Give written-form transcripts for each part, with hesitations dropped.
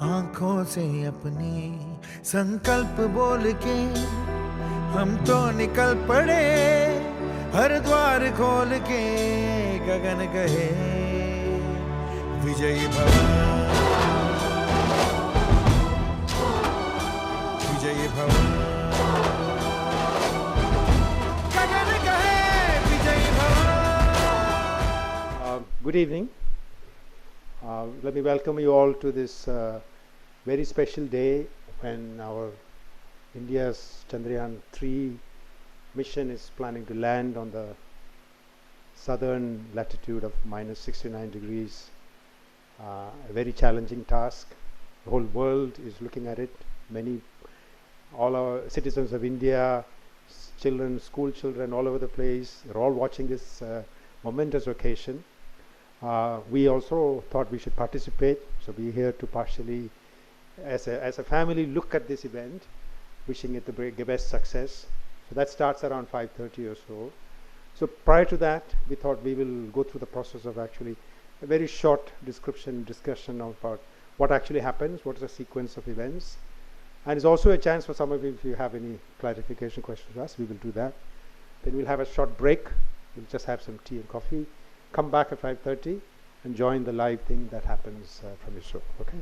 आंखों से अपनी संकल्प बोल के हम तो निकल पड़े, हर द्वार खोल के गगन कहे विजयी भव, विजयी भव, गगन कहे विजयी भव. Good evening. Let me welcome you all to this very special day when our India's Chandrayaan-3 mission is planning to land on the southern latitude of minus 69 degrees. A very challenging task. The whole world is looking at it. All our citizens of India, children, school children all over the place, they're all watching this momentous occasion. We also thought we should participate, so we're here to partially, as a family, look at this event, wishing it the best success. So that starts around 5:30 or so. So prior to that, we thought we will go through the process of actually a very short discussion about what actually happens, what is the sequence of events. And it's also a chance for some of you, if you have any clarification questions to us, we will do that. Then we'll have a short break. We'll just have some tea and coffee. Come back at 5:30 and join the live thing that happens from ISRO. Okay.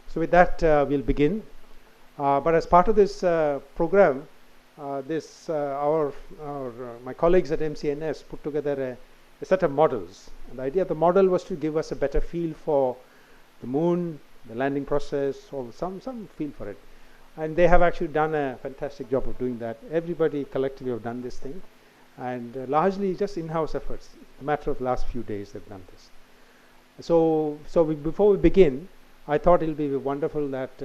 So with that, we'll begin. But as part of this program, my colleagues at MCNS put together a set of models. And the idea of the model was to give us a better feel for the moon, the landing process, or some feel for it. And they have actually done a fantastic job of doing that. Everybody collectively have done this thing. And largely just in-house efforts. A matter of last few days they've done this. So before we begin, I thought it'll be wonderful that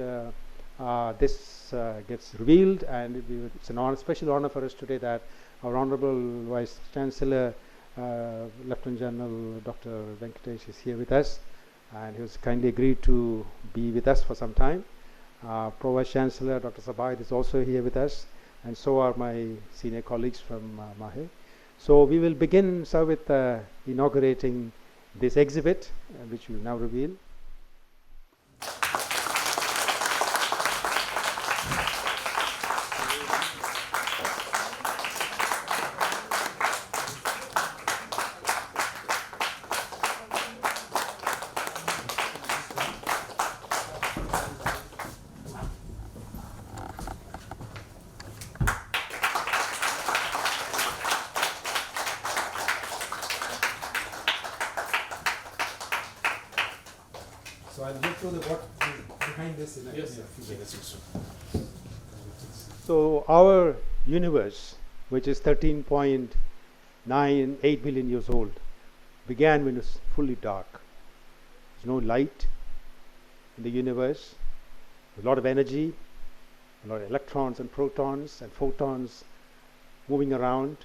this gets revealed, and it's an special honor for us today that our Honorable Vice Chancellor, Lieutenant General Dr. Venkatesh is here with us, and he has kindly agreed to be with us for some time. Pro Vice Chancellor Dr. Sabai is also here with us, and so are my senior colleagues from MAHE. So we will begin, sir, with inaugurating this exhibit, which we will now reveal. So I'll get to what behind this in a few minutes. So our universe, which is 13.98 billion years old, began when it was fully dark. There's no light in the universe. There's a lot of energy, a lot of electrons and protons and photons moving around.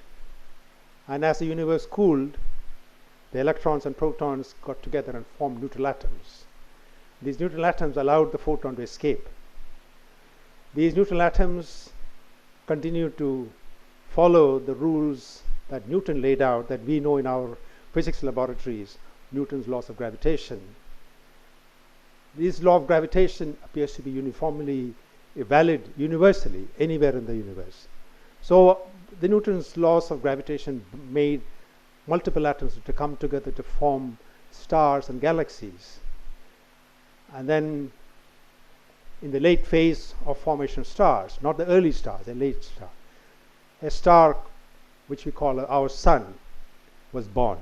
And as the universe cooled, the electrons and protons got together and formed neutral atoms. These neutral atoms allowed the photon to escape. These neutral atoms continue to follow the rules that Newton laid out, that we know in our physics laboratories, Newton's laws of gravitation. This law of gravitation appears to be uniformly valid universally anywhere in the universe. So the Newton's laws of gravitation made multiple atoms to come together to form stars and galaxies. And then in the late phase of formation of stars, not the early stars, a late star, a star which we call our sun was born,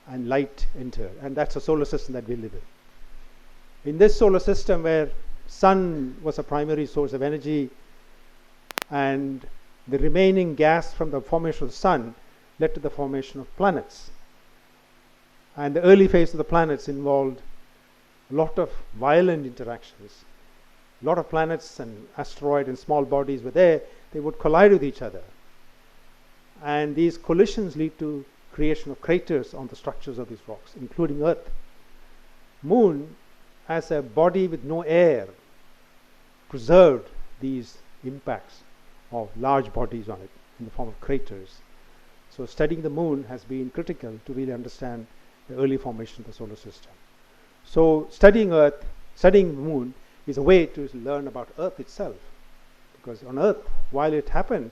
and light entered, and that's a solar system that we live in. In this solar system, where sun was a primary source of energy, and the remaining gas from the formation of the sun led to the formation of planets. And the early phase of the planets involved a lot of violent interactions. A lot of planets and asteroids and small bodies were there. They would collide with each other. And these collisions lead to creation of craters on the structures of these rocks, including Earth. Moon, as a body with no air, preserved these impacts of large bodies on it in the form of craters. So studying the moon has been critical to really understand the early formation of the solar system. So studying Earth, studying the moon is a way to learn about Earth itself. Because on Earth, while it happened,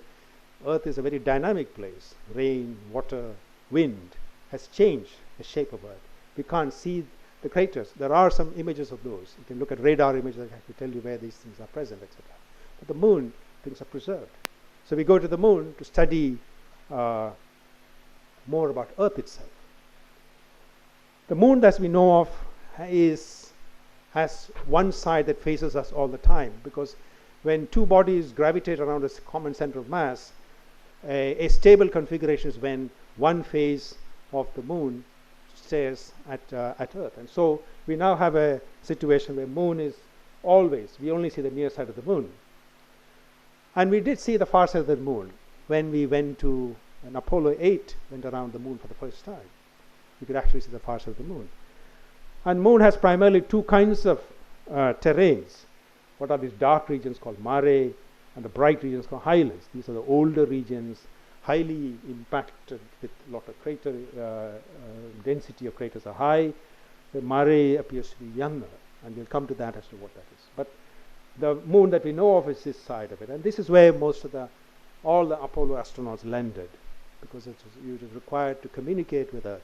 Earth is a very dynamic place. Rain, water, wind has changed the shape of Earth. We can't see the craters. There are some images of those. You can look at radar images that actually tell you where these things are present, etc. But the moon, things are preserved. So we go to the moon to study more about Earth itself. The moon, as we know of, has one side that faces us all the time, because when two bodies gravitate around a common center of mass, a stable configuration is when one phase of the moon stays at Earth. And so we now have a situation where moon is always, we only see the near side of the moon. And we did see the far side of the moon when we went to, when Apollo 8 went around the moon for the first time. You could actually see the far side of the moon. And moon has primarily two kinds of terrains. What are these dark regions called MAHE, and the bright regions called highlands. These are the older regions, highly impacted with a lot of crater, density of craters are high. The MAHE appears to be younger, and we'll come to that as to what that is. But the moon that we know of is this side of it, and this is where most of all the Apollo astronauts landed, because it was required to communicate with Earth,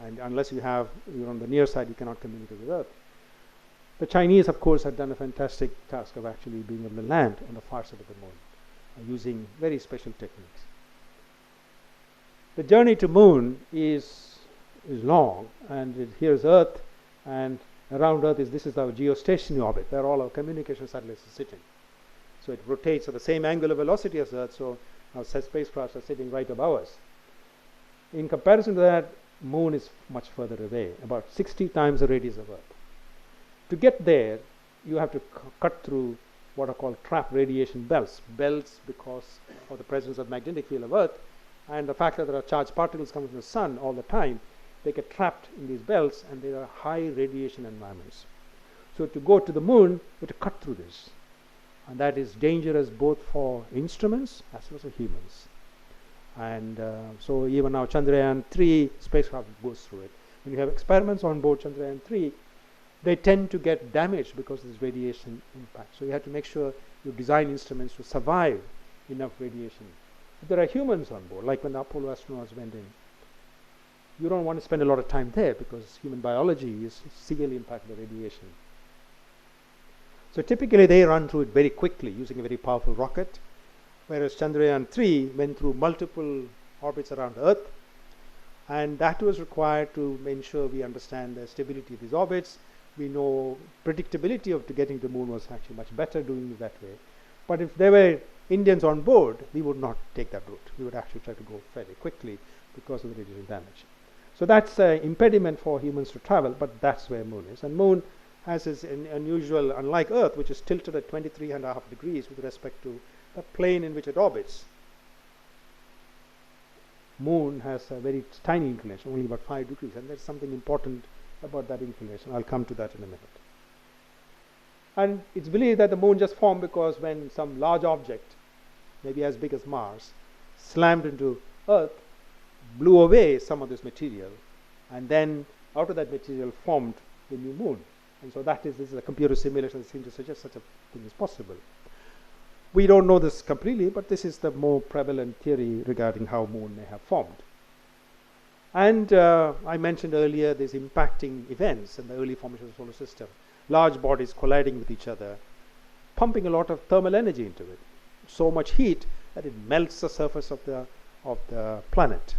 and unless you're on the near side, you cannot communicate with Earth. The Chinese, of course, had done a fantastic task of actually being able to land on the far side of the moon using very special techniques. The journey to moon is long, and here's Earth, and around Earth this is our geostationary orbit, where all our communication satellites are sitting. So it rotates at the same angular velocity as Earth, so our spacecraft are sitting right above us. In comparison to that, moon is much further away, about 60 times the radius of Earth. To get there, you have to cut through what are called trapped radiation belts. Belts because of the presence of magnetic field of Earth, and the fact that there are charged particles coming from the sun all the time, they get trapped in these belts, and they are high radiation environments. So to go to the moon, you have to cut through this. And that is dangerous both for instruments as well as for humans. And so even now Chandrayaan-3 spacecraft goes through it. When you have experiments on board Chandrayaan-3, they tend to get damaged because of this radiation impact. So you have to make sure you design instruments to survive enough radiation. If there are humans on board, like when the Apollo astronauts went in, you don't want to spend a lot of time there because human biology is severely impacted by radiation. So typically they run through it very quickly using a very powerful rocket, whereas Chandrayaan-3 went through multiple orbits around Earth, and that was required to ensure we understand the stability of these orbits. We know predictability of getting to the moon was actually much better doing it that way. But if there were Indians on board, we would not take that route. We would actually try to go fairly quickly because of the radiation damage. So that's an impediment for humans to travel, but that's where moon is. And moon has this unusual, unlike Earth, which is tilted at 23.5 degrees with respect to the plane in which it orbits. Moon has a very tiny inclination, only about 5 degrees, and there's something important about that inclination. I'll come to that in a minute. And it's believed that the moon just formed because when some large object, maybe as big as Mars, slammed into Earth, blew away some of this material, and then out of that material formed the new moon. And so this is a computer simulation that seems to suggest such a thing is possible. We don't know this completely, but this is the more prevalent theory regarding how moon may have formed. And I mentioned earlier these impacting events in the early formation of the solar system. Large bodies colliding with each other, pumping a lot of thermal energy into it. So much heat that it melts the surface of the planet.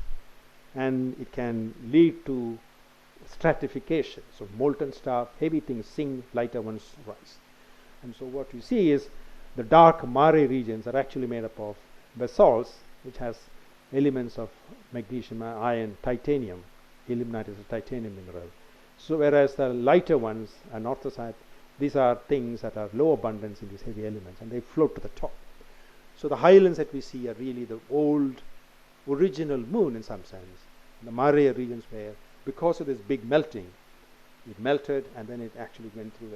And it can lead to stratification. So molten stuff, heavy things sink, lighter ones rise. And so what you see is the dark MAHE regions are actually made up of basalts, which has elements of magnesium, iron, titanium. Ilmenite is a titanium mineral. So whereas the lighter ones are north-south, these are things that are low abundance in these heavy elements, and they float to the top. So the highlands that we see are really the old original moon in some sense. The MAHE regions where, because of this big melting, it melted and then it actually went through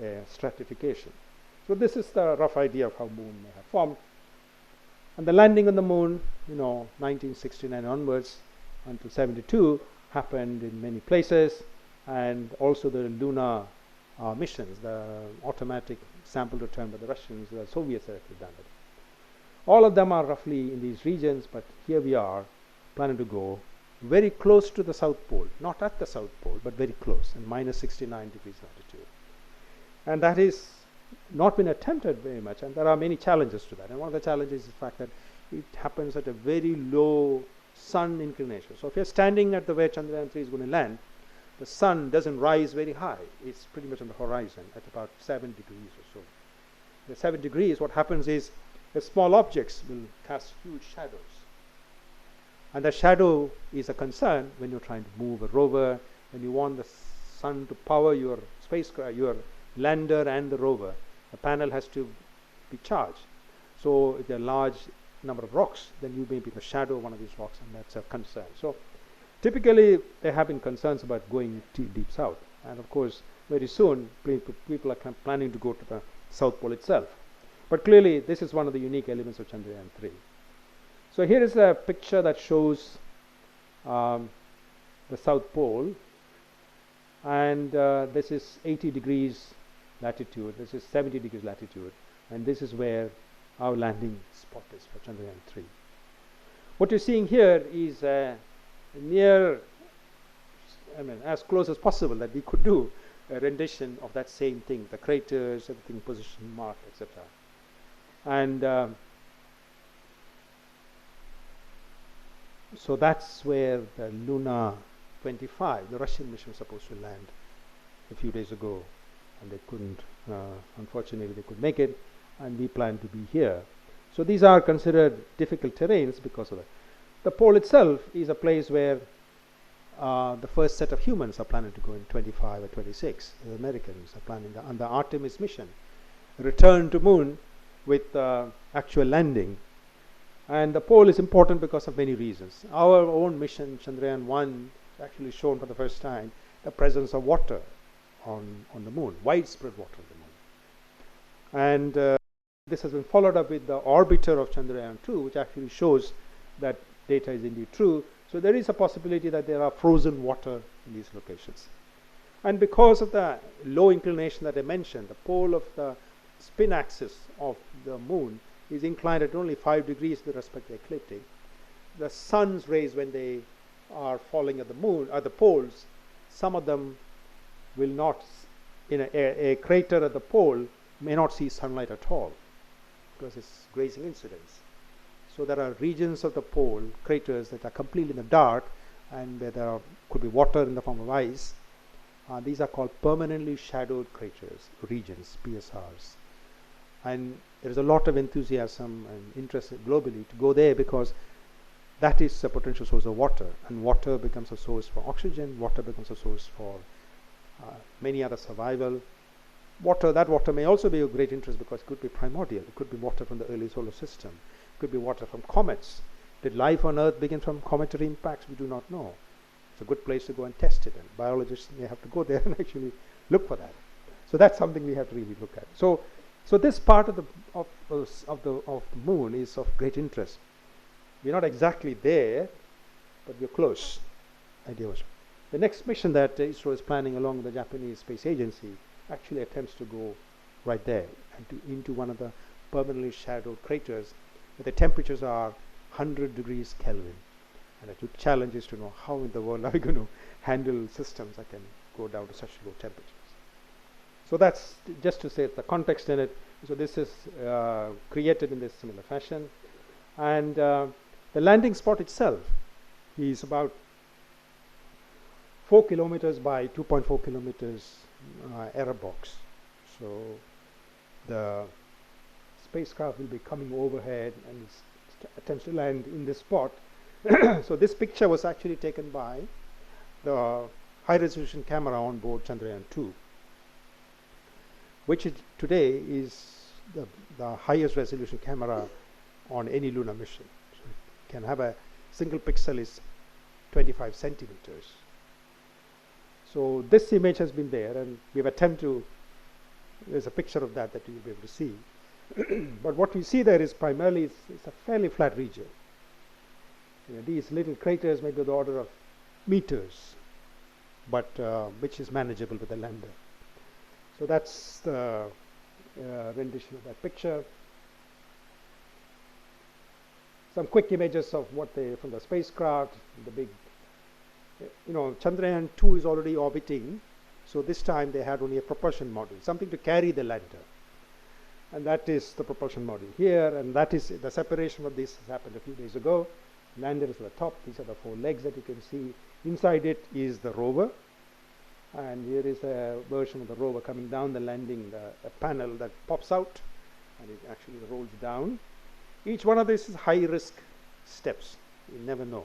a stratification. So this is the rough idea of how moon may have formed. And the landing on the moon, 1969 onwards until 72, happened in many places. and also the Lunar missions, the automatic sample return by the Russians, the Soviets have actually done it. All of them are roughly in these regions, but here we are planning to go very close to the South Pole, not at the South Pole, but very close, and minus 69 degrees latitude. And that is not been attempted very much, and there are many challenges to that. And one of the challenges is the fact that it happens at a very low sun inclination. So if you're standing at the where Chandrayaan-3 is going to land, the sun doesn't rise very high. It's pretty much on the horizon at about 7 degrees or so. At 7 degrees, what happens is the small objects will cast huge shadows. And the shadow is a concern when you're trying to move a rover, when you want the sun to power your spacecraft, your lander and the rover. The panel has to be charged. So if there are large number of rocks, then you may be in the shadow of one of these rocks, and that's a concern. So typically there have been concerns about going deep south, and of course very soon people are planning to go to the South Pole itself. But clearly this is one of the unique elements of Chandrayaan-3. So here is a picture that shows the South Pole, and this is 80 degrees latitude, this is 70 degrees latitude, and this is where our landing spot is for Chandrayaan-3. What you're seeing here is near, as close as possible that we could do a rendition of that same thing, the craters, everything position marked, etc. And so that's where the Lunar 25, the Russian mission, was supposed to land a few days ago, and they couldn't. Unfortunately, they couldn't make it, and we plan to be here. So these are considered difficult terrains because of that. The pole itself is a place where the first set of humans are planning to go in 25 or 26. The Americans are planning on the Artemis mission, return to moon with actual landing. And the pole is important because of many reasons. Our own mission, Chandrayaan-1, actually shown for the first time the presence of water on the moon, widespread water on the moon. And this has been followed up with the orbiter of Chandrayaan-2, which actually shows that data is indeed true. So there is a possibility that there are frozen water in these locations. And because of the low inclination that I mentioned, the pole of the spin axis of the moon is inclined at only 5 degrees with respect to ecliptic. The sun's rays, when they are falling at the moon, at the poles, some of them will not, in a crater at the pole may not see sunlight at all because it's grazing incidence. So there are regions of the pole, craters, that are completely in the dark, and where there could be water in the form of ice. These are called permanently shadowed craters, regions, PSRs. And there is a lot of enthusiasm and interest globally to go there because that is a potential source of water, and water becomes a source for oxygen, water becomes a source for many other survival. That water may also be of great interest because it could be primordial. It could be water from the early solar system. It could be water from comets. Did life on Earth begin from cometary impacts? We do not know. It's a good place to go and test it, and biologists may have to go there and actually look for that. So that's something we have to really look at. So this part of the moon is of great interest. We're not exactly there, but we're close. The next mission that ISRO is planning along with the Japanese Space Agency actually attempts to go right there and into one of the permanently shadowed craters where the temperatures are 100 degrees Kelvin. And the challenge is to know how in the world are we going to handle systems that can go down to such low temperatures. So that's just to say the context in it. So this is created in this similar fashion. And the landing spot itself is about 4 kilometers by 2.4 kilometers error box. So the spacecraft will be coming overhead and attempts to land in this spot. So this picture was actually taken by the high-resolution camera on board Chandrayaan-2, which today is the highest resolution camera on any lunar mission. So it can have a single pixel is 25 centimeters. So this image has been there, and we've attempted to, there's a picture of that you'll be able to see. But what we see there is primarily it's a fairly flat region. These little craters may be the order of meters but which is manageable with the lander. So that's the rendition of that picture. Some quick images of what they from the spacecraft, the big, Chandrayaan-2 is already orbiting, so this time they had only a propulsion module, something to carry the lander. And that is the propulsion module here, and that is the separation of this has happened a few days ago. Lander is at the top, these are the 4 legs that you can see. Inside it is the rover, and here is a version of the rover coming down the landing, a panel that pops out, and it actually rolls down. Each one of these is high risk steps. You never know.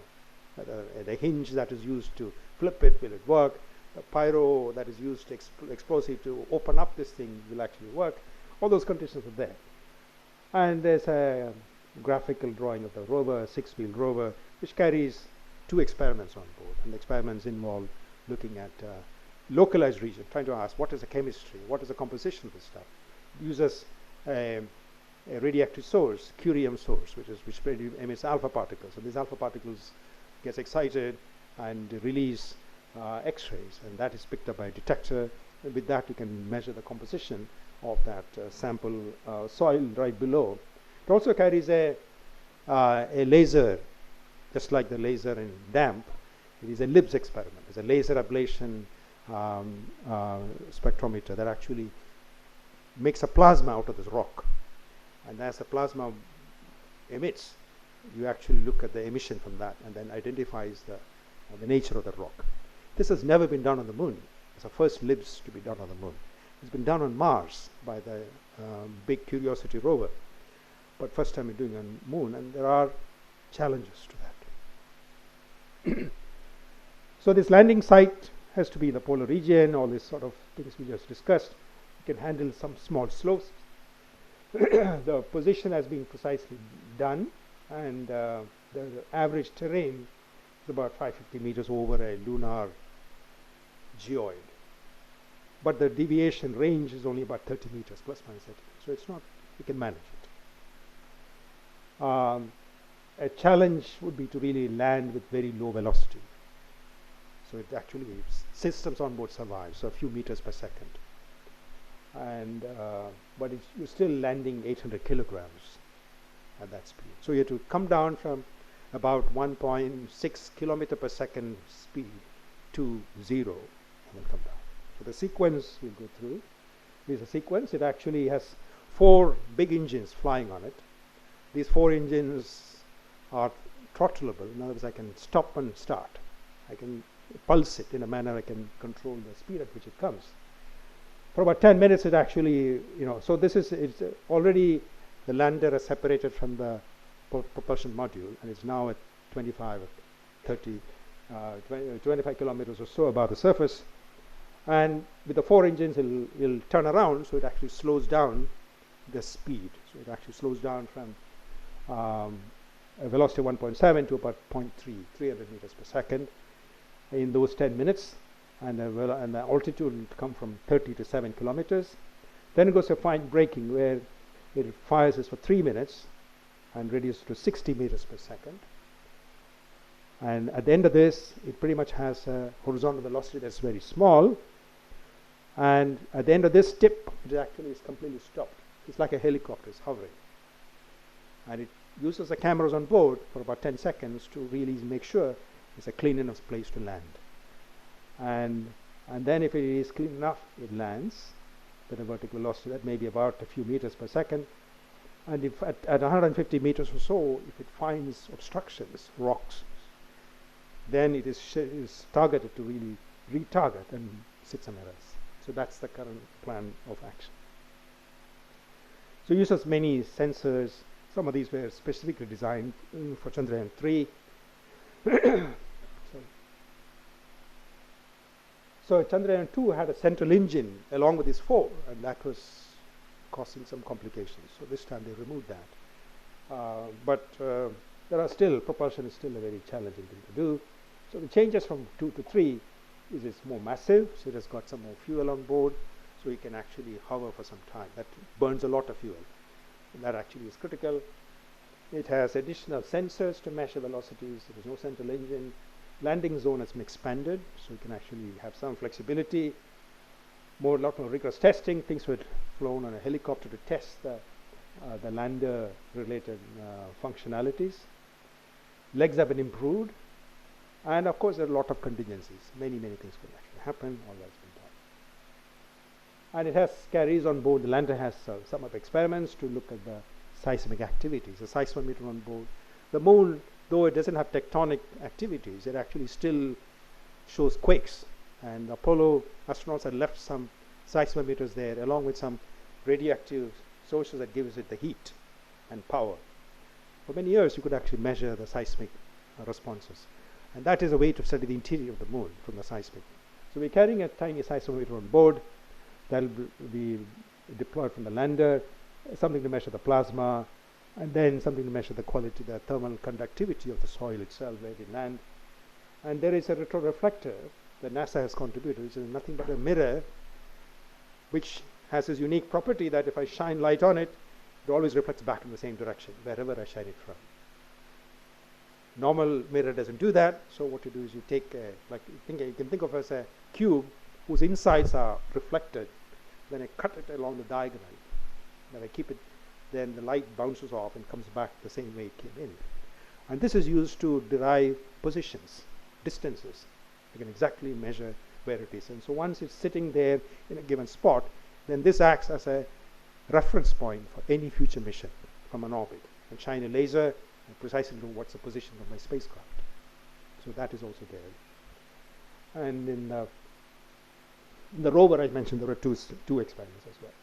The hinge that is used to flip it, will it work? The pyro that is used explosive to open up this thing will actually work. All those conditions are there. And there's a graphical drawing of the rover, a 6-wheel rover, which carries 2 experiments on board. And the experiments involve looking at localized region, trying to ask what is the chemistry, what is the composition of this stuff. It uses a radioactive source, curium source, which emits alpha particles. So these alpha particles gets excited and release X-rays, and that is picked up by a detector. And with that, you can measure the composition of that sample soil right below. It also carries a laser, just like the laser in DAMP. It is a LIBS experiment. It's a laser ablation spectrometer that actually makes a plasma out of this rock. And as the plasma emits, you actually look at the emission from that and then identifies the nature of the rock. This has never been done on the moon. It's the first LIBS to be done on the moon. It's been done on Mars by the big Curiosity rover, but first time we're doing on moon, and there are challenges to that. So this landing site has to be in the polar region, all these sort of things we just discussed. You can handle some small slopes. The position has been precisely done, and the average terrain is about 550 meters over a lunar geoid. But the deviation range is only about 30 meters, plus minus 30 meters. So it's not, we can manage it. A challenge would be to really land with very low velocity. So it actually, systems on board survive, so a few meters per second. And but you're still landing 800 kilograms at that speed. So you have to come down from about 1.6 kilometer per second speed to 0 and then come down. So the sequence we'll go through is a sequence. It actually has 4 big engines flying on it. These 4 engines are throttleable. In other words, I can stop and start. I can pulse it in a manner I can control the speed at which it comes. For about 10 minutes, it actually, so this is, it's already, the lander is separated from the propulsion module, and it's now at 25 or 30, 25 kilometers or so above the surface. And with the 4 engines, it'll turn around, so it actually slows down the speed. So it actually slows down from a velocity of 1.7 to about 0.3, 300 meters per second in those 10 minutes. And the altitude will come from 30 to 7 kilometers. Then it goes to fine braking, where it fires this for 3 minutes and reduces to 60 meters per second. And at the end of this, it pretty much has a horizontal velocity that's very small. And at the end of this tip, it actually is completely stopped. It's like a helicopter is hovering. And it uses the cameras on board for about 10 seconds to really make sure it's a clean enough place to land. And then if it is clean enough, it lands with a vertical velocity that may be about a few meters per second. And if at 150 meters or so, if it finds obstructions, rocks, then it is targeted to really retarget and sit somewhere else. So that's the current plan of action. So it uses many sensors. Some of these were specifically designed for Chandrayaan-3. So Chandrayaan-2 had a central engine along with these 4, and that was causing some complications. So this time they removed that. But there are still, propulsion is still a very challenging thing to do. So the changes from 2 to 3 is it's more massive, so it has got some more fuel on board, so you can actually hover for some time. That burns a lot of fuel. And that actually is critical. It has additional sensors to measure velocities. There is no central engine. landing zone has been expanded, so you can actually have some flexibility. Lot more rigorous testing. Things were flown on a helicopter to test the lander-related functionalities. Legs have been improved, and of course there are a lot of contingencies. Many things could actually happen. All that's been done, and it carries on board. The lander has some of experiments to look at the seismic activities. The seismometer on board. The moon, though it doesn't have tectonic activities, it actually still shows quakes. And Apollo astronauts had left some seismometers there, along with some radioactive sources that gives it the heat and power. For many years, you could actually measure the seismic responses. And that is a way to study the interior of the moon from the seismic. So we're carrying a tiny seismometer on board that will be deployed from the lander, something to measure the plasma, and then something to measure the quality, the thermal conductivity of the soil itself where we land. And there is a retroreflector that NASA has contributed, which is nothing but a mirror, which has this unique property that if I shine light on it, it always reflects back in the same direction, wherever I shine it from. Normal mirror doesn't do that, so what you do is you take, you can think of as a cube whose insides are reflected. Then I cut it along the diagonal. Then I keep it, then the light bounces off and comes back the same way it came in. And this is used to derive positions, distances. You can exactly measure where it is. And so once it's sitting there in a given spot, then this acts as a reference point for any future mission from an orbit. And shine a laser and precisely know what's the position of my spacecraft. So that is also there. And in the rover I mentioned, there were two experiments as well.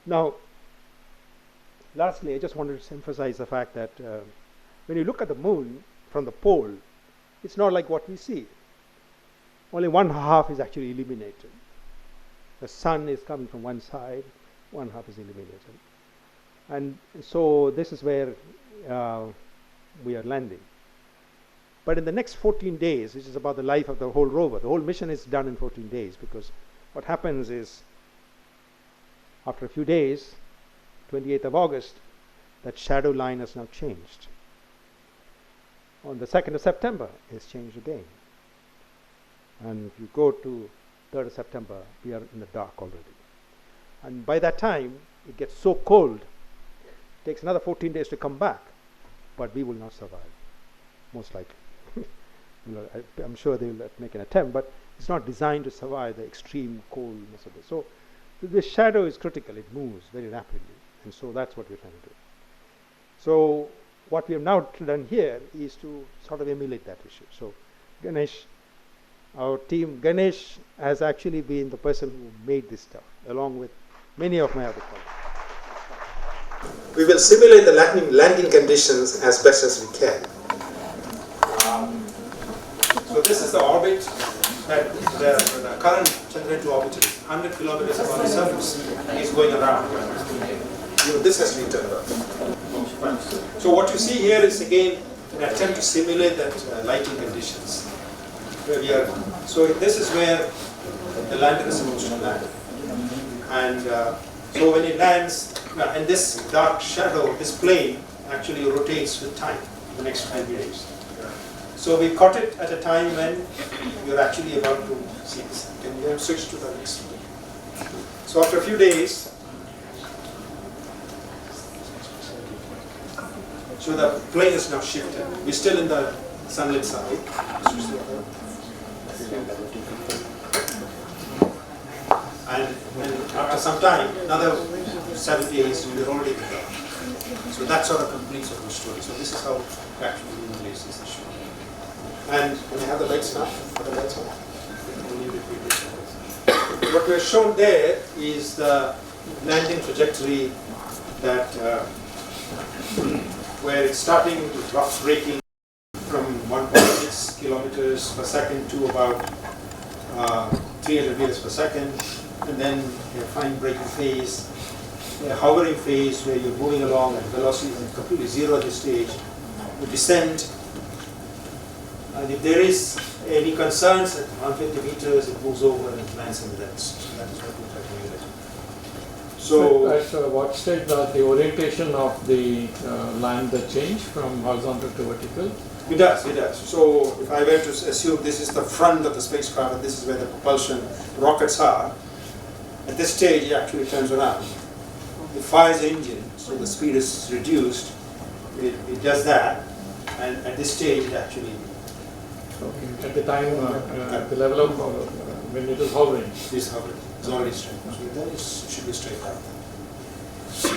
Now, lastly, I just wanted to emphasize the fact that when you look at the moon from the pole, it's not like what we see. Only one half is actually illuminated. The sun is coming from one side, one half is illuminated. And so this is where we are landing. But in the next 14 days, which is about the life of the whole rover, the whole mission is done in 14 days, because what happens is, after a few days, 28th of August, that shadow line has now changed. On the 2nd of September, it's changed again. And if you go to 3rd of September, we are in the dark already. And by that time, it gets so cold, it takes another 14 days to come back, but we will not survive, most likely. I'm sure they will make an attempt, but it's not designed to survive the extreme coldness of it. So the shadow is critical. It moves very rapidly, and so that's what we're trying to do. So what we have now done here is to sort of emulate that issue. So Ganesh, our team, Ganesh has actually been the person who made this stuff, along with many of my other colleagues. We will simulate the landing conditions as best as we can. So this is the orbit that the current Chandrayaan-3 orbiter, 100 kilometers above the surface, is going around. This has to be turned on. So what you see here is again an attempt to simulate that lighting conditions. Where we are. So this is where the lander is supposed to land. And so when it lands, and this dark shadow, this plane actually rotates with time, the next 5 days. So we caught it at a time when you're actually about to see this. Can you switch to the next one? So after a few days, so the plane is now shifted. We're still in the sunlit side. And after some time, another 7 days, we're already in the dark. So that sort of completes the whole story. So this is how actually we place this issue. And when you have the lights now, the lights on. What we have shown there is the landing trajectory that where it's starting with rough braking from 1.6 kilometers per second to about 300 meters per second, and then a fine braking phase, a hovering phase where you're moving along at velocity completely zero at this stage. You descend. And if there is any concerns at 150 meters, it moves over and lands in the depths. So that is what we're trying to do. So at what stage does the orientation of the lander change from horizontal to vertical? It does, it does. So if I were to assume this is the front of the spacecraft and this is where the propulsion rockets are, at this stage it actually turns around. It fires the engine, so the speed is reduced. It does that, and at this stage it actually... At the time, at the level of when it is hovering. It's already straight. So then it should be straight out.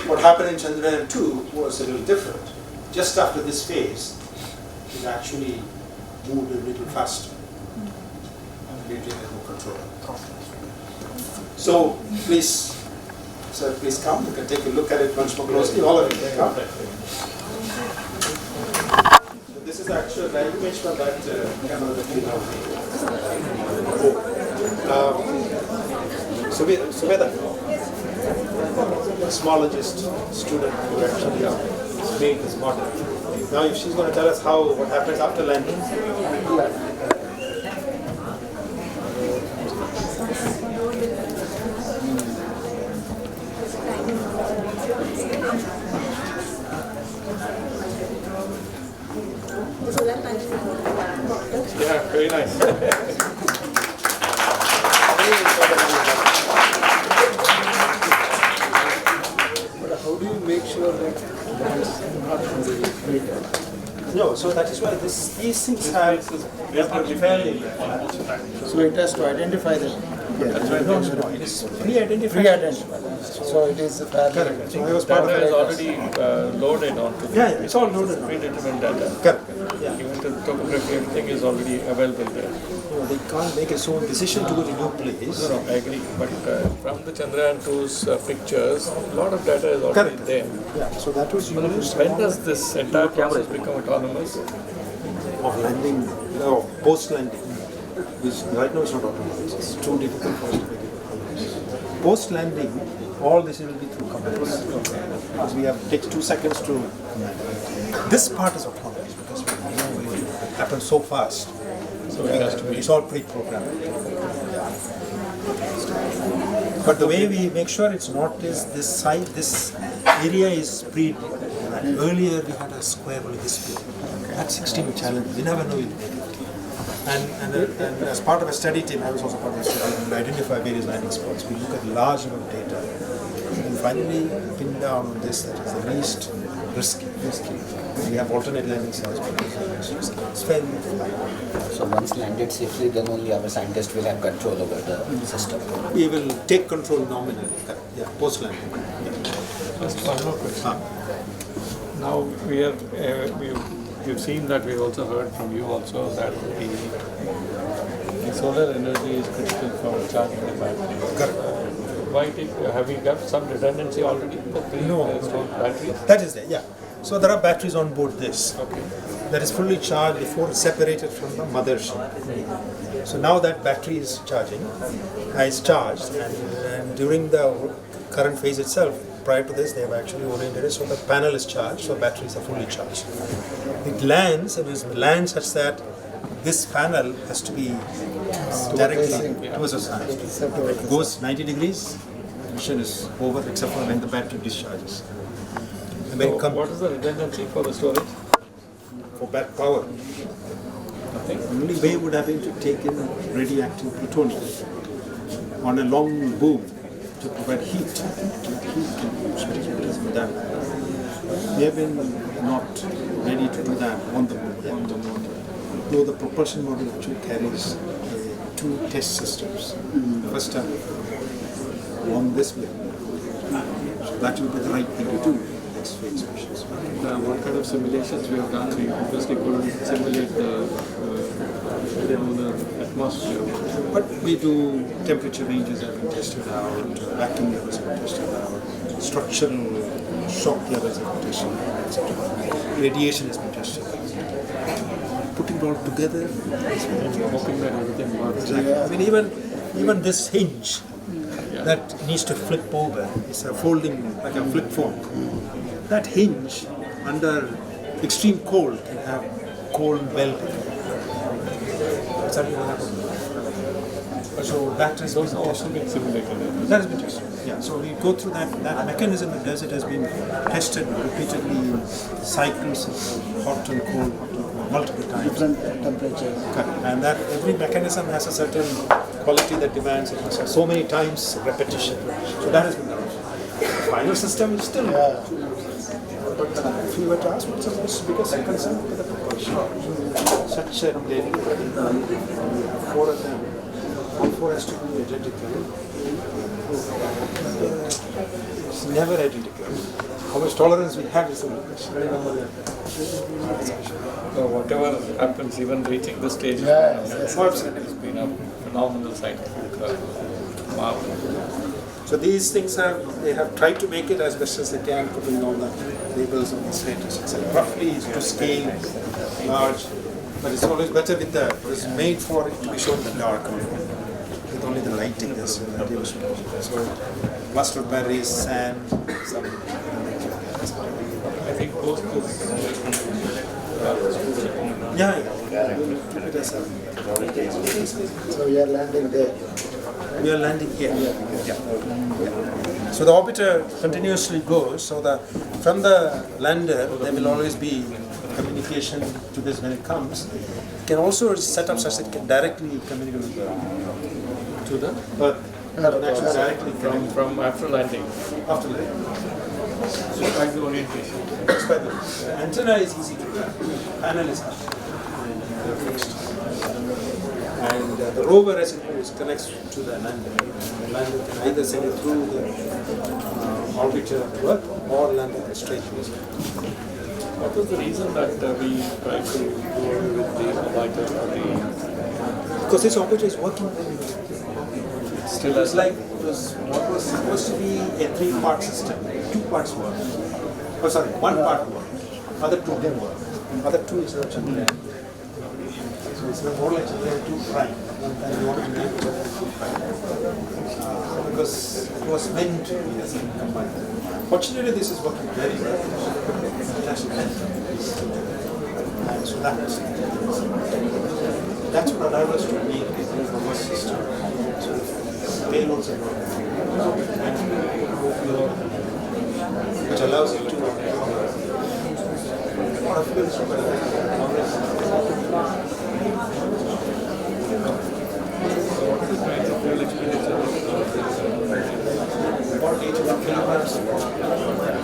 What happened in Chandrayaan-2 was a little different. Just after this phase, it actually moved a little faster. We did no control. So please, sir, please come. You can take a look at it once more closely. All of you can come. So this is the actual image from that camera that we have. Subeda, a smologist student who actually made this model. Now if she's going to tell us what happens after landing. Yeah, very nice. How do you make sure that it's not really? No, so that is why these things have fairly. So it has to identify them. No, it is pre-identified. Pre-identify. So it is fairly. Correct. So I was part of Data it. is already loaded onto the Yeah, it's all loaded. predetermined data. Correct. Yeah. Even the topography, everything is already available there. No, they can't make its own decision to go to new place. No, I agree. But from the Chandrayaan-2's pictures, a lot of data is already Correct. there. Yeah, so that was used When does this entire process become autonomous? of landing, no, post-landing. Which right now it's not autonomous. It's too difficult for us to make it autonomous. Post-landing, all this will be through computers. Because we have takes 2 seconds to land. This part is autonomous because we know it happens so fast. So it has to be. It's all pre-programmed. But the way we make sure it's not is this side, this area is pre. Earlier we had a square with this big. That's extreme challenge. We never know it. And as part of a study team, I was also part of a study team, we identify various landing spots. We look at large amount of data and finally pin down on this that is the least risky. We have alternate landing sites, but it's the least risky. It's fairly fine. So once landed safely, then only our scientists will have control over the system. We will take control nominally. Yeah, post landing. Just one more question. Now we've seen that, we've also heard from you also that the solar energy is critical for charging the battery. Correct. Have we got some redundancy already in the pre-installed batteries? That is there, yeah. So there are batteries on board this. Okay. That is fully charged before it's separated from the mothership. So now that battery is charging, is charged, and during the current phase itself, prior to this, they have actually oriented it so the panel is charged, so batteries are fully charged. It lands, and it lands such that this panel has to be directly towards the sun. It goes 90 degrees, the mission is over except for when the battery discharges. And when it So what is the redundancy for the storage? for back power, Nothing. the only way would have been to take in radioactive plutonium on a long boom to provide heat. We have been not ready to do that on the moon. Though the propulsion model actually carries 2 test systems. First time along this way. So that will be the right thing to do in the next phase missions. What kind of simulations we have done? We obviously couldn't simulate the lunar atmosphere. But we do temperature ranges have been tested out, vacuum levels have been tested out, structural shock levels have been tested out, etc. Radiation has been tested out. Putting it all together, Hoping that everything works. exactly. I mean, even this hinge that needs to flip over, it's a folding like a flip phone. That hinge under extreme cold can have cold welding. That's what happens. So that has Those been are also tested. being simulated. That has been tested. Yeah. So we go through that mechanism that does it has been tested repeatedly in cycles of hot and cold, multiple times. Different temperatures. And that every mechanism has a certain quality that demands it must have so many times repetition. So that has been done. The final system is still. But if you were to ask what's the most biggest concern with the propulsion, such a day, four of them, all four has to be identical. It's never identical. How much tolerance we have is another question. Whatever happens, even reaching the stage, Yes. it's been a phenomenal scientific marvel. So these things they have tried to make it as best as they can, putting all the labels on the status, etc. Roughly is to scale, large, but it's always better with the, it was made for it to be shown in the dark, with only the lighting is used. So cluster of berries, sand, some. I think post this. Yeah. It is, So we are landing there. we are landing here. Yeah. So the orbiter continuously goes. So from the lander there will always be communication to this when it comes. It can also set up such that it can directly communicate with to the Earth. Actually directly From after landing. after landing. Despite the orientation. Despite the antenna is easy to grab. Panel is hard. Fixed. And the rover as it moves connects to the lander. The lander can either send it through the orbiter to Earth or land it straight to Earth. What was the reason that we tried to go with the orbiter or the Because this orbiter is working very well. still It's like it was what was supposed to be a 3-part system. 2 parts work. Oh, sorry, 1 part work. Other 2 didn't work. Other 2 is not Chandrayaan. So it's more like Chandrayaan-2 prime. And you want to name it Chandrayaan-2 prime. Because it was meant to be as a combined. Fortunately, this is working very well. Fantastic. And so that's what allowed us to make a robust system. So payloads are which allows you to lot of fuels from about 800 kilograms,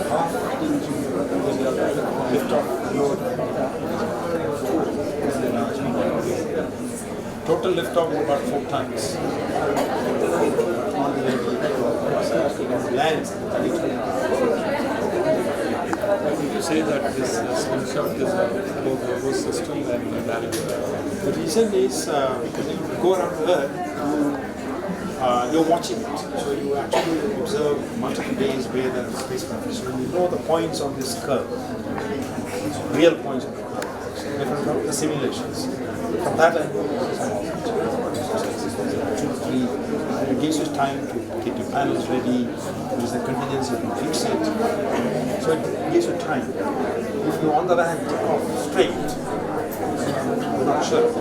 half lift off load. Total lift off is about 4 tons. On the way lands. you say that this slingshot is a both robust system and direct? The reason is when you go around the Earth, you're watching it. So you actually observe multiple days where the spacecraft is. So you know the points on this curve, real points on the curve, from the simulations. From that I know it gives you time to get your panels ready, there's a contingency to fix it. So it gives you time. If you on the other hand take off straight, you're not sure.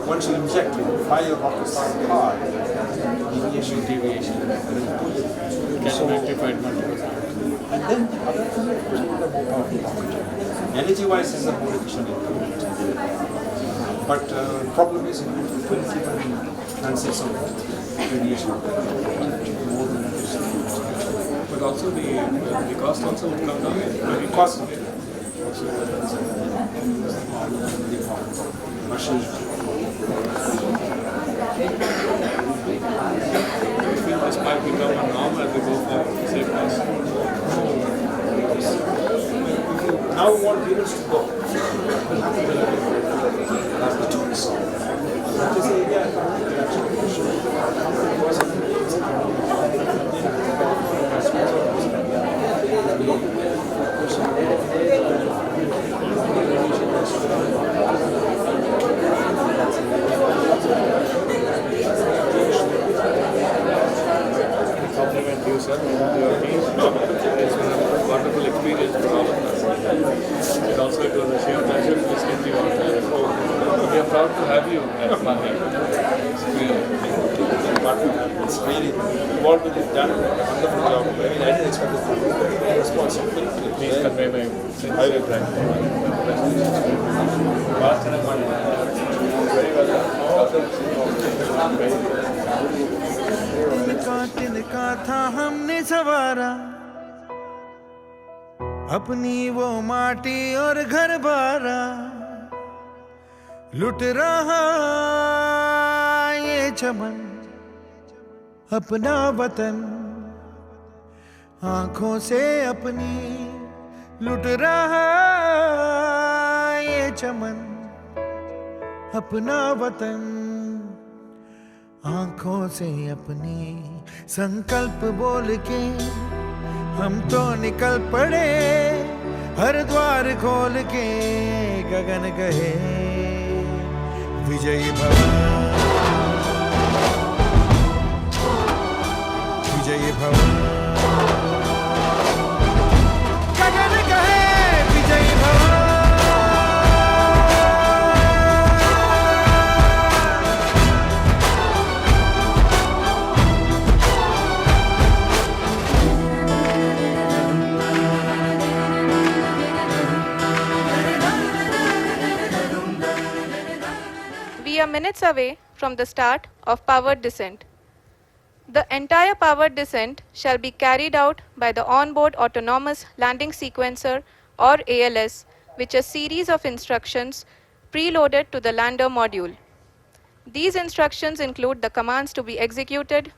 Once you inject, you fire your rockets hard, deviation. You can rectify it multiple times. And then other things are more powerful rocket. Energy-wise, is a more efficient equipment. But problem is, you need to 21 transits of radiation. More than that. But also the cost also will come down. Very Cost. Machine. I feel this might become a norm as we go for safe cost. Now we want humans to go. That's the choice. That is the idea. Compliment you, sir, and your team. It's been a wonderful experience for all of us. And also it was a sheer pleasure listening to you all time. We are proud to have you at MAHE. it's really, you've all been done a wonderful job. I mean, I didn't expect this response so quickly. Please convey my sincere gratitude. तिनका था हमने सवारा अपनी वो माटी और घर बारा लुट रहा ये चमन अपना वतन आंखों से अपनी लुट रहा ये चमन अपना वतन आंखों से अपनी संकल्प बोल के हम तो निकल पड़े हर द्वार खोल के गगन कहे विजयी भव विजयी भव गगन कहे विजयी भव We are minutes away from the start of powered descent. The entire powered descent shall be carried out by the onboard autonomous landing sequencer or ALS, which is a series of instructions preloaded to the lander module. These instructions include the commands to be executed,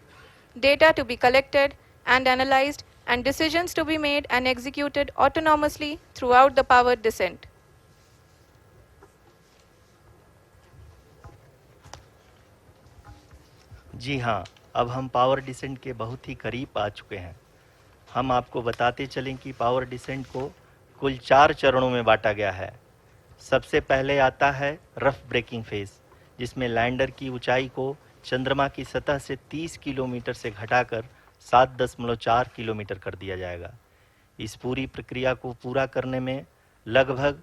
data to be collected and analyzed, and decisions to be made and executed autonomously throughout the powered descent. जी हाँ, अब हम power descent के बहुत ही करीब आ चुके हैं। हम आपको बताते चलें कि पावर डिसेंट को कुल 4 चरणों में बांटा गया है। सबसे पहले आता है रफ ब्रेकिंग फेज, जिसमें लैंडर की ऊंचाई को चंद्रमा की सतह से 30 किलोमीटर से घटाकर 7.4 किलोमीटर कर दिया जाएगा। इस पूरी प्रक्रिया को पूरा करने में लगभग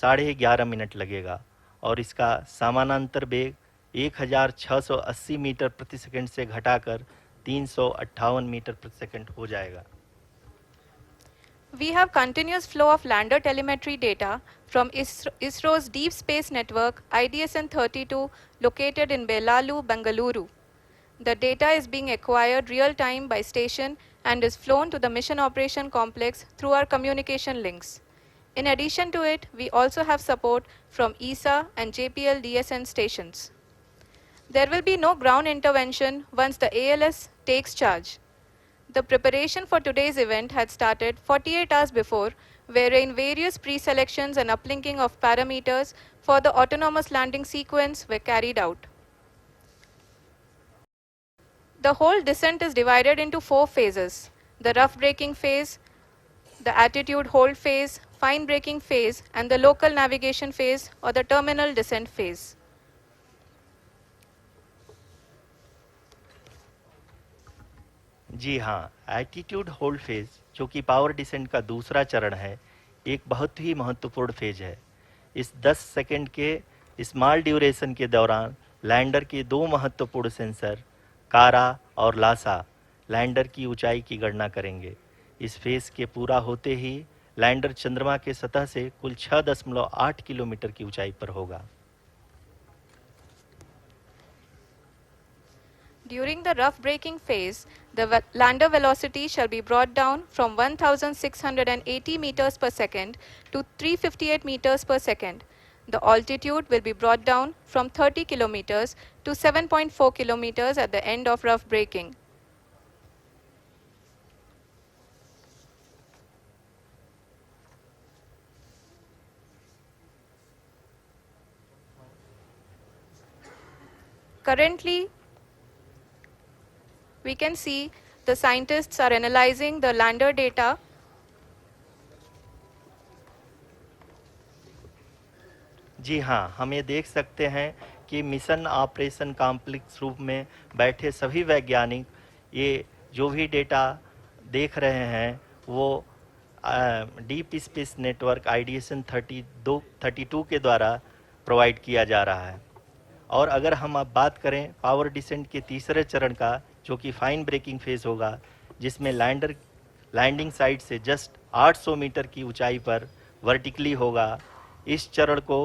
11.5 मिनट लगेगा और इसका समानांतर वेग 1680 मीटर प्रति सेकंड से घटाकर 358 मीटर प्रति सेकंड हो जाएगा। We have continuous flow of lander telemetry data from ISRO's Deep Space Network IDSN-32 located in Belalu, Bengaluru. The data is being acquired real-time by station and is flown to the Mission Operation Complex through our communication links. In addition to it, we also have support from ESA and JPL DSN stations. There will be no ground intervention once the ALS takes charge. The preparation for today's event had started 48 hours before, wherein various pre-selections and uplinking of parameters for the autonomous landing sequence were carried out. The whole descent is divided into 4 phases: the rough braking phase, the attitude hold phase, fine braking phase, and the local navigation phase or the terminal descent phase. जी हाँ, attitude hold phase, जो कि power descent का दूसरा चरण है, एक बहुत ही महत्वपूर्ण फेज है। इस 10 सेकंड के स्मॉल ड्यूरेशन के दौरान लैंडर के 2 महत्वपूर्ण सेंसर कारा और लासा लैंडर की ऊंचाई की गणना करेंगे। इस फेज के पूरा होते ही लैंडर चंद्रमा के सतह से कुल 6.8 किलोमीटर की ऊंचाई पर होगा। During the rough braking phase, the lander velocity shall be brought down from 1,680 meters per second to 358 meters per second. The altitude will be brought down from 30 kilometers to 7.4 kilometers at the end of rough braking. Currently, we can see the scientists are analyzing the lander data. जी हाँ, हम ये देख सकते हैं कि mission operation complex रूप में बैठे सभी वैज्ञानिक ये जो भी डेटा देख रहे हैं वो डीप स्पेस नेटवर्क IDSN-32 के द्वारा प्रोवाइड किया जा रहा है। और अगर हम अब बात करें पावर डिसेंट के तीसरे चरण का, जो कि फाइन ब्रेकिंग फेज होगा, जिसमें लैंडिंग साइट से जस्ट 800 मीटर की ऊंचाई पर वर्टिकली होगा। इस चरण को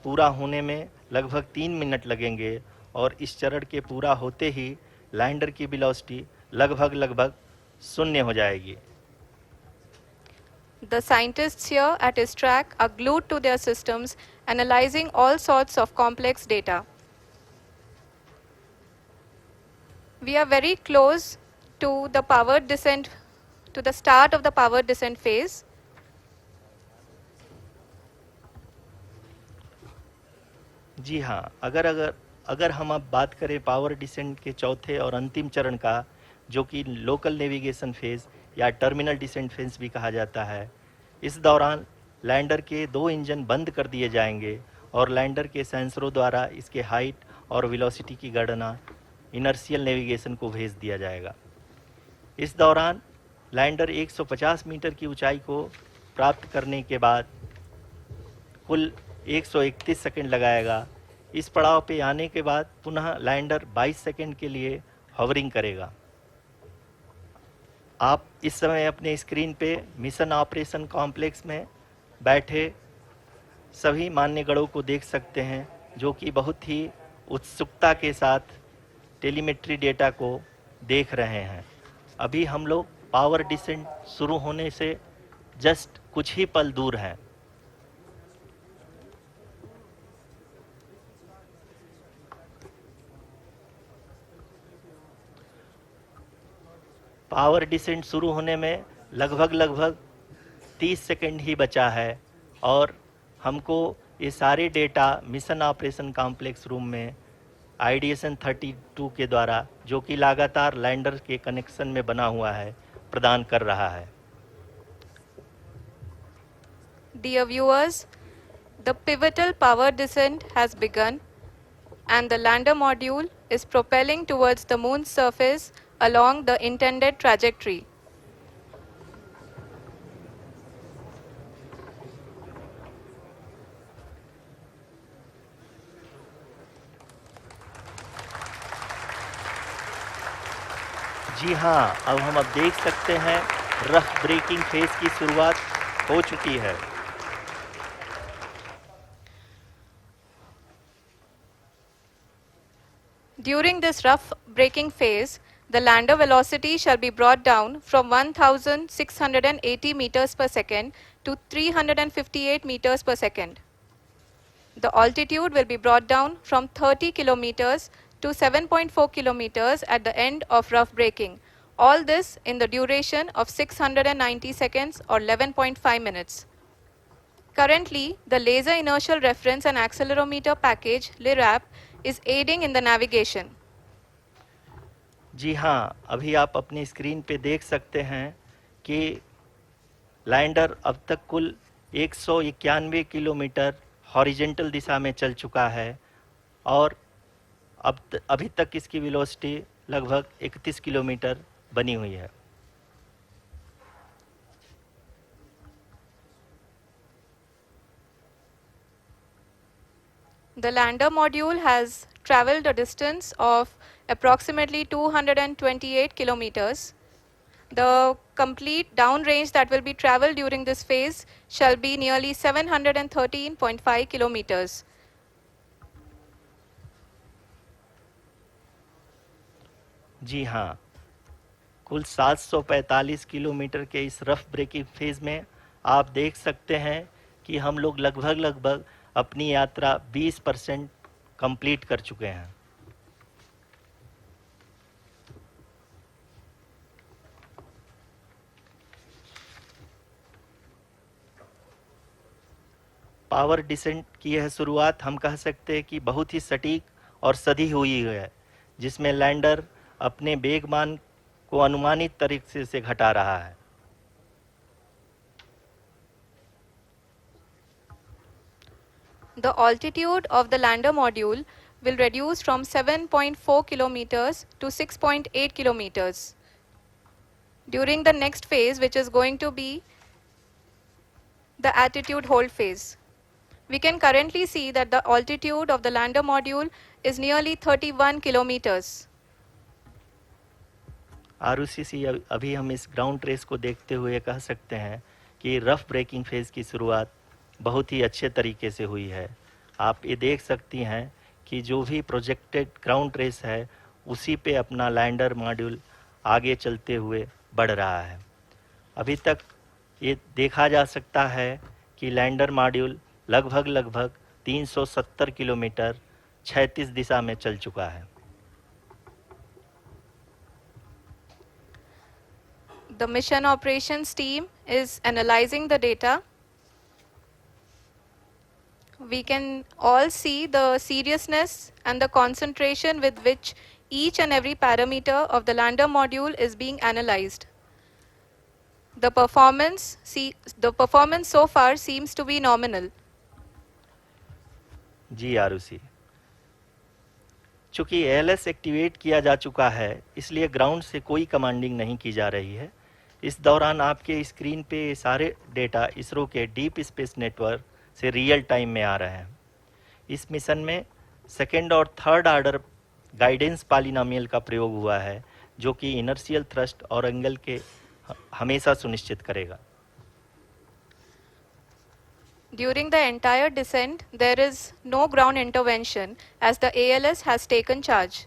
पूरा होने में लगभग 3 मिनट लगेंगे और इस चरण के पूरा होते ही लैंडर की वेलोसिटी लगभग 0 हो जाएगी। The scientists here at ISRO are glued to their systems, analyzing all sorts of complex data. We are very close to the powered descent, to the start of the powered descent phase. जी हाँ, अगर हम अब बात करें power descent के चौथे और अंतिम चरण का, जो कि लोकल नेविगेशन फेज़ या टर्मिनल डिसेंट फेज़ भी कहा जाता है, इस दौरान लैंडर के 2 इंजन बंद कर दिए जाएंगे और लैंडर के सेंसरों द्वारा इसके हाइट और वेलोसिटी की गणना इनर्शियल नेविगेशन को भेज दिया जाएगा। इस दौरान लैंडर 150 मीटर की ऊंचाई को प्राप्त करने के बाद कुल 131 सेकंड लगाएगा। इस पड़ाव पे आने के बाद पुनः लैंडर 22 सेकंड के लिए हॉवरिंग करेगा। आप इस समय अपने स्क्रीन पे मिशन ऑपरेशन कॉम्प्लेक्स में बैठे सभी मान्यगणों को देख सकते हैं, जो कि बहुत ही उत्सुकता के साथ टेलीमेट्री डेटा को देख रहे हैं। अभी हम लोग पावर डिसेंट शुरू होने से जस्ट कुछ ही पल दूर हैं। पावर डिसेंट शुरू होने में लगभग 30 सेकंड ही बचा है और हमको ये सारे data mission operation complex room में IDSN 32 के द्वारा, जो कि लगातार लैंडर के कनेक्शन में बना हुआ है, प्रदान कर रहा है। Dear viewers, the pivotal power descent has begun and the lander module is propelling towards the moon's surface along the intended trajectory. जी हाँ, अब देख सकते हैं रफ ब्रेकिंग फेज की शुरुआत हो चुकी है। During this rough braking phase, the lander velocity shall be brought down from 1680 meters per second to 358 meters per second. The altitude will be brought down from 30 kilometers to 7.4 kilometers at the end of rough braking. All this in the duration of 690 seconds or 11.5 minutes. Currently, the Laser Inertial Reference and Accelerometer package (LIRAP) is aiding in the navigation. जी हाँ, अभी आप अपनी screen पे देख सकते हैं कि lander अब तक कुल 191 किलोमीटर हॉरिजेंटल दिशा में चल चुका है और अभी तक इसकी वेलोसिटी लगभग 31 किलोमीटर बनी हुई है। The lander module has traveled a distance of approximately 228 kilometers. The complete downrange that will be traveled during this phase shall be nearly 713.5 kilometers. जी हाँ, कुल 745 किलोमीटर के इस रफ ब्रेकिंग फेज में आप देख सकते हैं कि हम लोग लगभग अपनी यात्रा 20% कंप्लीट कर चुके हैं। पावर डिसेंट की यह शुरुआत हम कह सकते हैं कि बहुत ही सटीक और सधी हुई है, जिसमें लैंडर अपने वेगमान को अनुमानित तरीके से घटा रहा है। The altitude of the lander module will reduce from 7.4 kilometers to 6.8 kilometers. During the next phase, which is going to be the attitude hold phase. We can currently see that the altitude of the lander module is nearly 31 kilometers. Arushi, अभी हम इस ground trace को देखते हुए कह सकते हैं कि रफ ब्रेकिंग फेज़ की शुरुआत बहुत ही अच्छे तरीके से हुई है। आप ये देख सकती हैं कि जो भी प्रोजेक्टेड ग्राउंड ट्रेस है उसी पे अपना लैंडर मॉड्यूल आगे चलते हुए बढ़ रहा है। अभी तक ये देखा जा सकता है कि लैंडर मॉड्यूल लगभग 370 किलोमीटर 36 दिशा में चल चुका है। The mission operations team is analyzing the data. We can all see the seriousness and the concentration with which each and every parameter of the lander module is being analyzed. The performance so far seems to be nominal. जी आरुषि, चूँकि ALS activate किया जा चुका है इसलिए ground से कोई commanding नहीं की जा रही है। इस दौरान आपके स्क्रीन पे ये सारे डेटा इसरो के डीप स्पेस नेटवर्क से रियल टाइम में आ रहे हैं। इस मिशन में सेकेंड और थर्ड ऑर्डर गाइडेंस पॉलिनोमियल का प्रयोग हुआ है जो कि इनर्शियल थ्रस्ट और एंगल के हमेशा सुनिश्चित करेगा। During the entire descent, there is no ground intervention as the ALS has taken charge.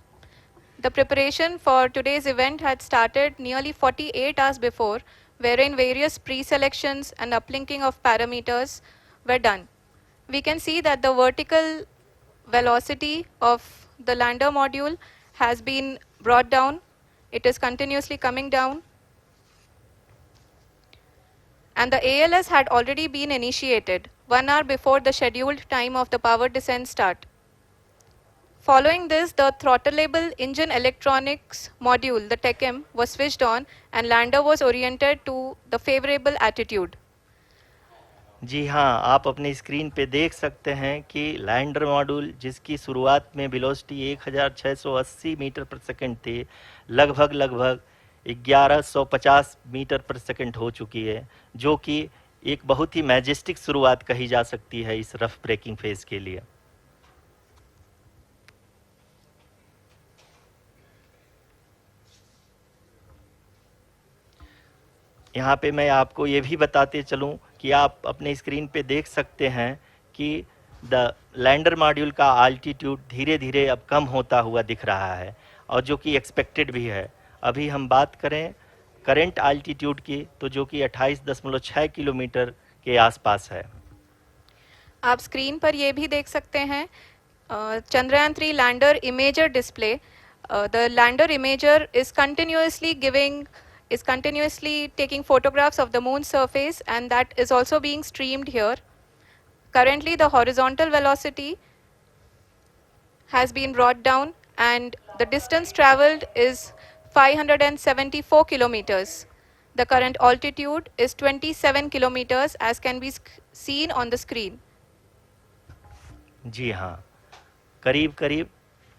The preparation for today's event had started nearly 48 hours before, wherein various pre-selections and uplinking of parameters were done. We can see that the vertical velocity of the lander module has been brought down. It is continuously coming down. And the ALS had already been initiated 1 hour before the scheduled time of the power descent start. Following this, the throttleable engine electronics module, the TECM, was switched on and lander was oriented to the favorable attitude. जी हाँ, आप अपने screen पे देख सकते हैं कि lander module जिसकी शुरुआत में वेलोसिटी 1680 मीटर पर सेकंड थी, लगभग 1150 मीटर पर सेकंड हो चुकी है, जो कि एक बहुत ही मैजेस्टिक शुरुआत कही जा सकती है इस रफ ब्रेकिंग फेज के लिए। यहाँ पे मैं आपको ये भी बताते चलूँ कि आप अपने स्क्रीन पे देख सकते हैं कि द लैंडर मॉड्यूल का अल्टीट्यूड धीरे धीरे अब कम होता हुआ दिख रहा है और जो कि एक्सपेक्टेड भी है। अभी हम बात करें करंट अल्टीट्यूड की तो जो कि 28.6 किलोमीटर के आसपास है। आप स्क्रीन पर ये भी देख सकते हैं Chandrayaan-3 lander imager display. The lander imager is continuously taking photographs of the moon's surface, and that is also being streamed here. Currently, the horizontal velocity has been brought down and the distance traveled is 574 kilometers. The current altitude is 27 kilometers as can be seen on the screen. जी हाँ, करीब करीब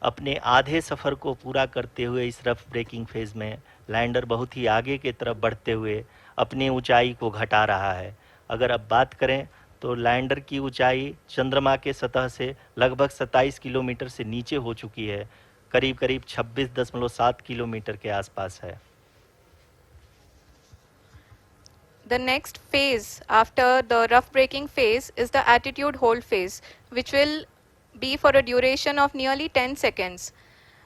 अपने आधे सफ़र को पूरा करते हुए इस रफ ब्रेकिंग फेज में लैंडर बहुत ही आगे की तरफ बढ़ते हुए अपनी ऊंचाई को घटा रहा है। अगर अब बात करें तो लैंडर की ऊंचाई चंद्रमा के सतह से लगभग 27 किलोमीटर से नीचे हो चुकी है, करीब करीब 26.7 किलोमीटर के आसपास है। The next phase after the rough braking phase is the attitude hold phase, which will be for a duration of nearly 10 seconds.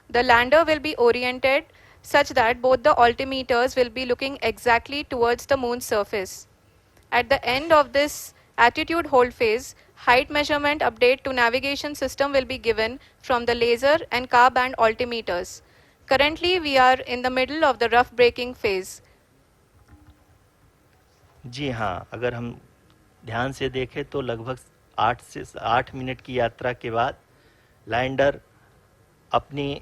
The lander will be oriented such that both the altimeters will be looking exactly towards the moon's surface. At the end of this attitude hold phase, height measurement update to navigation system will be given from the laser and car band altimeters. Currently, we are in the middle of the rough braking phase. जी हाँ, अगर हम ध्यान से देखें तो लगभग 8 minute की यात्रा के बाद लैंडर अपनी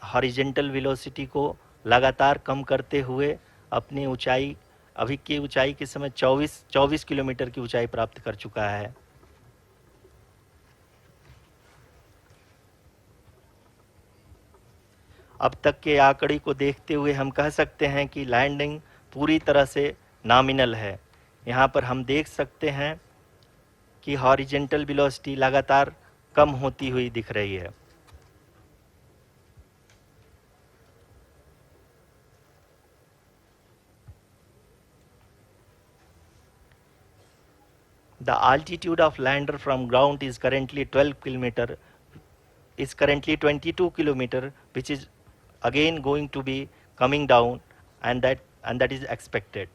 हॉरिजेंटल वेलोसिटी को लगातार कम करते हुए अपनी ऊंचाई अभी की ऊंचाई के समय 24 किलोमीटर की ऊंचाई प्राप्त कर चुका है। अब तक के आंकड़े को देखते हुए हम कह सकते हैं कि लैंडिंग पूरी तरह से नॉमिनल है। यहाँ पर हम देख सकते हैं कि हॉरिजेंटल वेलोसिटी लगातार कम होती हुई दिख रही है। The altitude of lander from ground is currently 22 kilometer, which is again going to be coming down, and that is expected.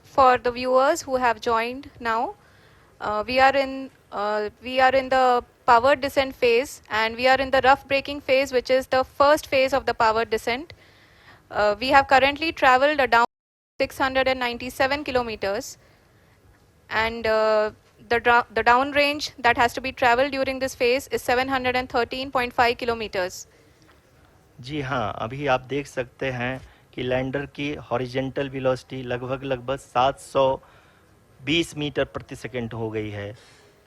For the viewers who have joined now, we are in the powered descent phase, and we are in the rough braking phase, which is the first phase of the powered descent. We have currently traveled a down 697 kilometers, and the down range that has to be traveled during this phase is 713.5 kilometers. जी हाँ, अभी आप देख सकते हैं कि lander की horizontal velocity लगभग 720 metre प्रति सेकंड हो गई है।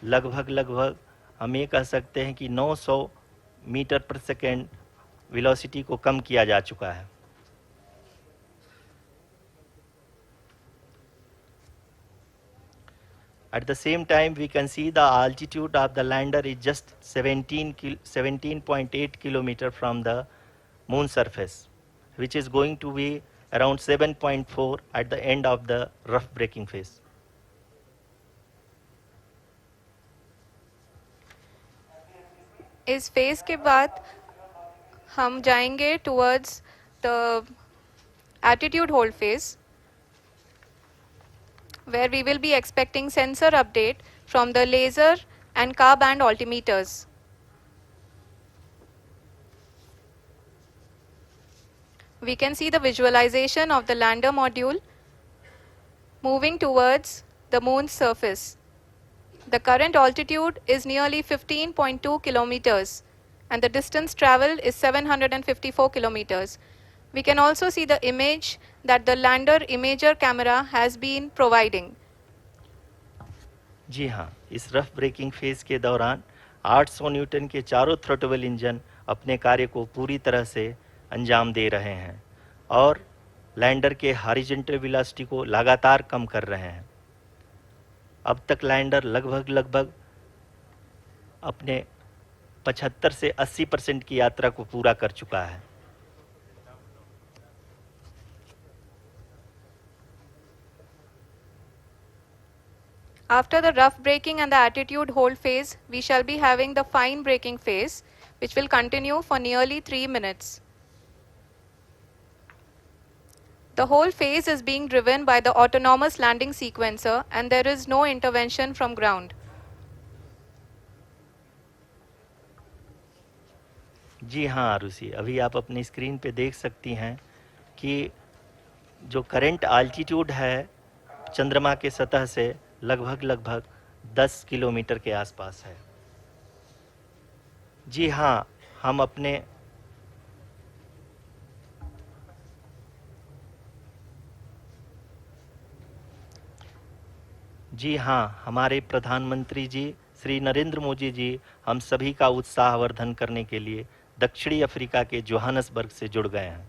लगभग हम ये कह सकते हैं कि 900 मीटर प्रति सेकंड वेलोसिटी को कम किया जा चुका है। At the same time, we can see the altitude of the lander is just 17.8 kilometer from the moon surface, which is going to be around 7.4 at the end of the rough braking phase. इस phase के बाद हम जाएंगे towards the attitude hold phase, where we will be expecting sensor update from the laser and car band altimeters. We can see the visualization of the lander module moving towards the moon's surface. The current altitude is nearly 15.2 kilometers, and the distance traveled is 754 kilometers. We can also see the image that the lander imager camera has been providing. जी हाँ, इस rough breaking phase के दौरान 800 Newton के चारों throttle engine अपने कार्य को पूरी तरह से अंजाम दे रहे हैं और लैंडर के हॉरिजॉन्टल वेलोसिटी को लगातार कम कर रहे हैं। अब तक लैंडर लगभग अपने 75 से 80% की यात्रा को पूरा कर चुका है। After the rough braking and the attitude hold phase, we shall be having the fine braking phase, which will continue for nearly 3 minutes. The whole phase is being driven by the autonomous landing sequencer, and there is no intervention from ground. जी हाँ आरुषि, अभी आप अपनी screen पे देख सकती हैं कि जो करंट आल्टीट्यूड है चंद्रमा के सतह से लगभग 10 किलोमीटर के आसपास है। जी हाँ, हमारे प्रधानमंत्री जी श्री नरेंद्र मोदी जी हम सभी का उत्साहवर्धन करने के लिए दक्षिणी अफ्रीका के जोहानसबर्ग से जुड़ गए हैं।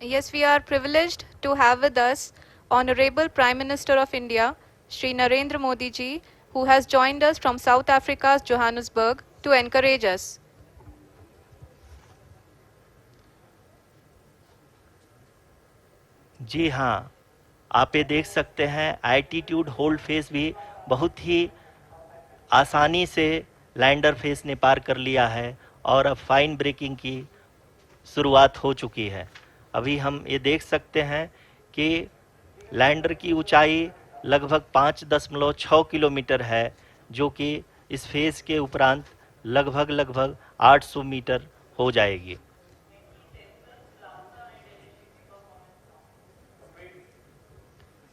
Yes, we are privileged to have with us Honorable Prime Minister of India, Shri Narendra Modi ji, who has joined us from South Africa's Johannesburg to encourage us. जी हाँ, आप ये देख सकते हैं एल्टीट्यूड होल्ड फेस भी बहुत ही आसानी से लैंडर फेस ने पार कर लिया है और अब फाइन ब्रेकिंग की शुरुआत हो चुकी है। अभी हम ये देख सकते हैं कि लैंडर की ऊंचाई लगभग 5.6 किलोमीटर है, जो कि इस फेज के उपरांत लगभग 800 मीटर हो जाएगी।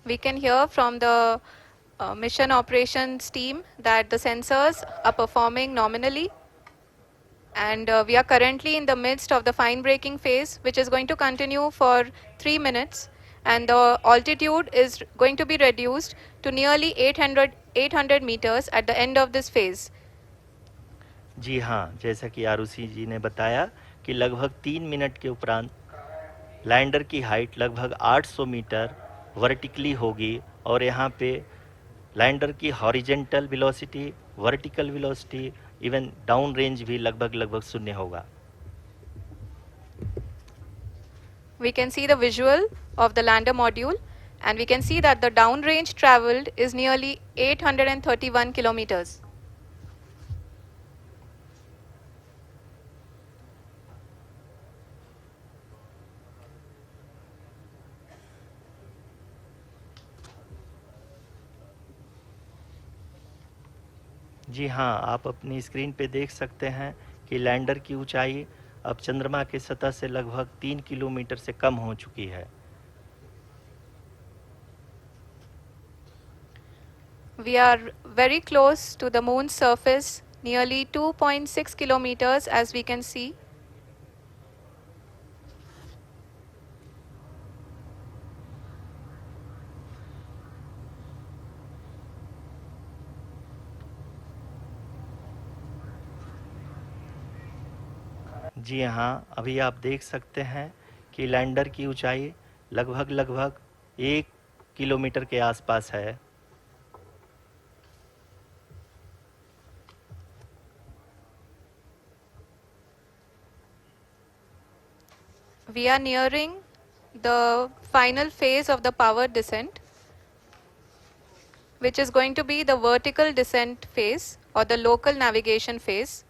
We can hear from the mission operations team that the sensors are performing nominally, and we are currently in the midst of the fine braking phase, which is going to continue for 3 minutes, and the altitude is going to be reduced to nearly 800 meters at the end of this phase. जी हाँ, जैसा कि आरुषि जी ने बताया कि लगभग 3 minute के उपरांत lander की हाइट लगभग 800 मीटर वर्टिकली होगी और यहाँ पे लैंडर की horizontal velocity, vertical velocity, even down range भी लगभग शून्य होगा। We can see the visual of the lander module, and we can see that the downrange traveled is nearly 831 kilometers. जी हाँ, आप अपनी स्क्रीन पे देख सकते हैं कि लैंडर की ऊंचाई अब चंद्रमा के सतह से लगभग 3 किलोमीटर से कम हो चुकी है। We are very close to the moon's surface, nearly 2.6 kilometers, as we can see. जी हाँ, अभी आप देख सकते हैं कि लैंडर की ऊंचाई लगभग 1 किलोमीटर के आसपास है। We are nearing the final phase of the power descent, which is going to be the vertical descent phase or the local navigation phase.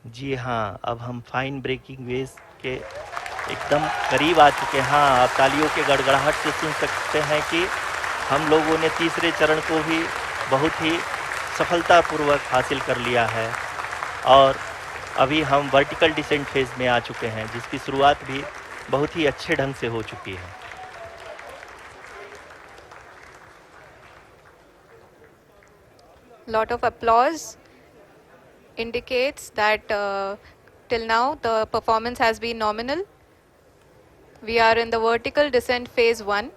जी हाँ, अब हम फाइन ब्रेकिंग वेव्स के एकदम करीब आ चुके हैं। हाँ, आप तालियों के गड़गड़ाहट से सुन सकते हैं कि हम लोगों ने तीसरे चरण को भी बहुत ही सफलतापूर्वक हासिल कर लिया है और अभी हम वर्टिकल डिसेंट फेज में आ चुके हैं, जिसकी शुरुआत भी बहुत ही अच्छे ढंग से हो चुकी है। Lot of applause indicates that till now the performance has been nominal. We are in the vertical descent phase 1.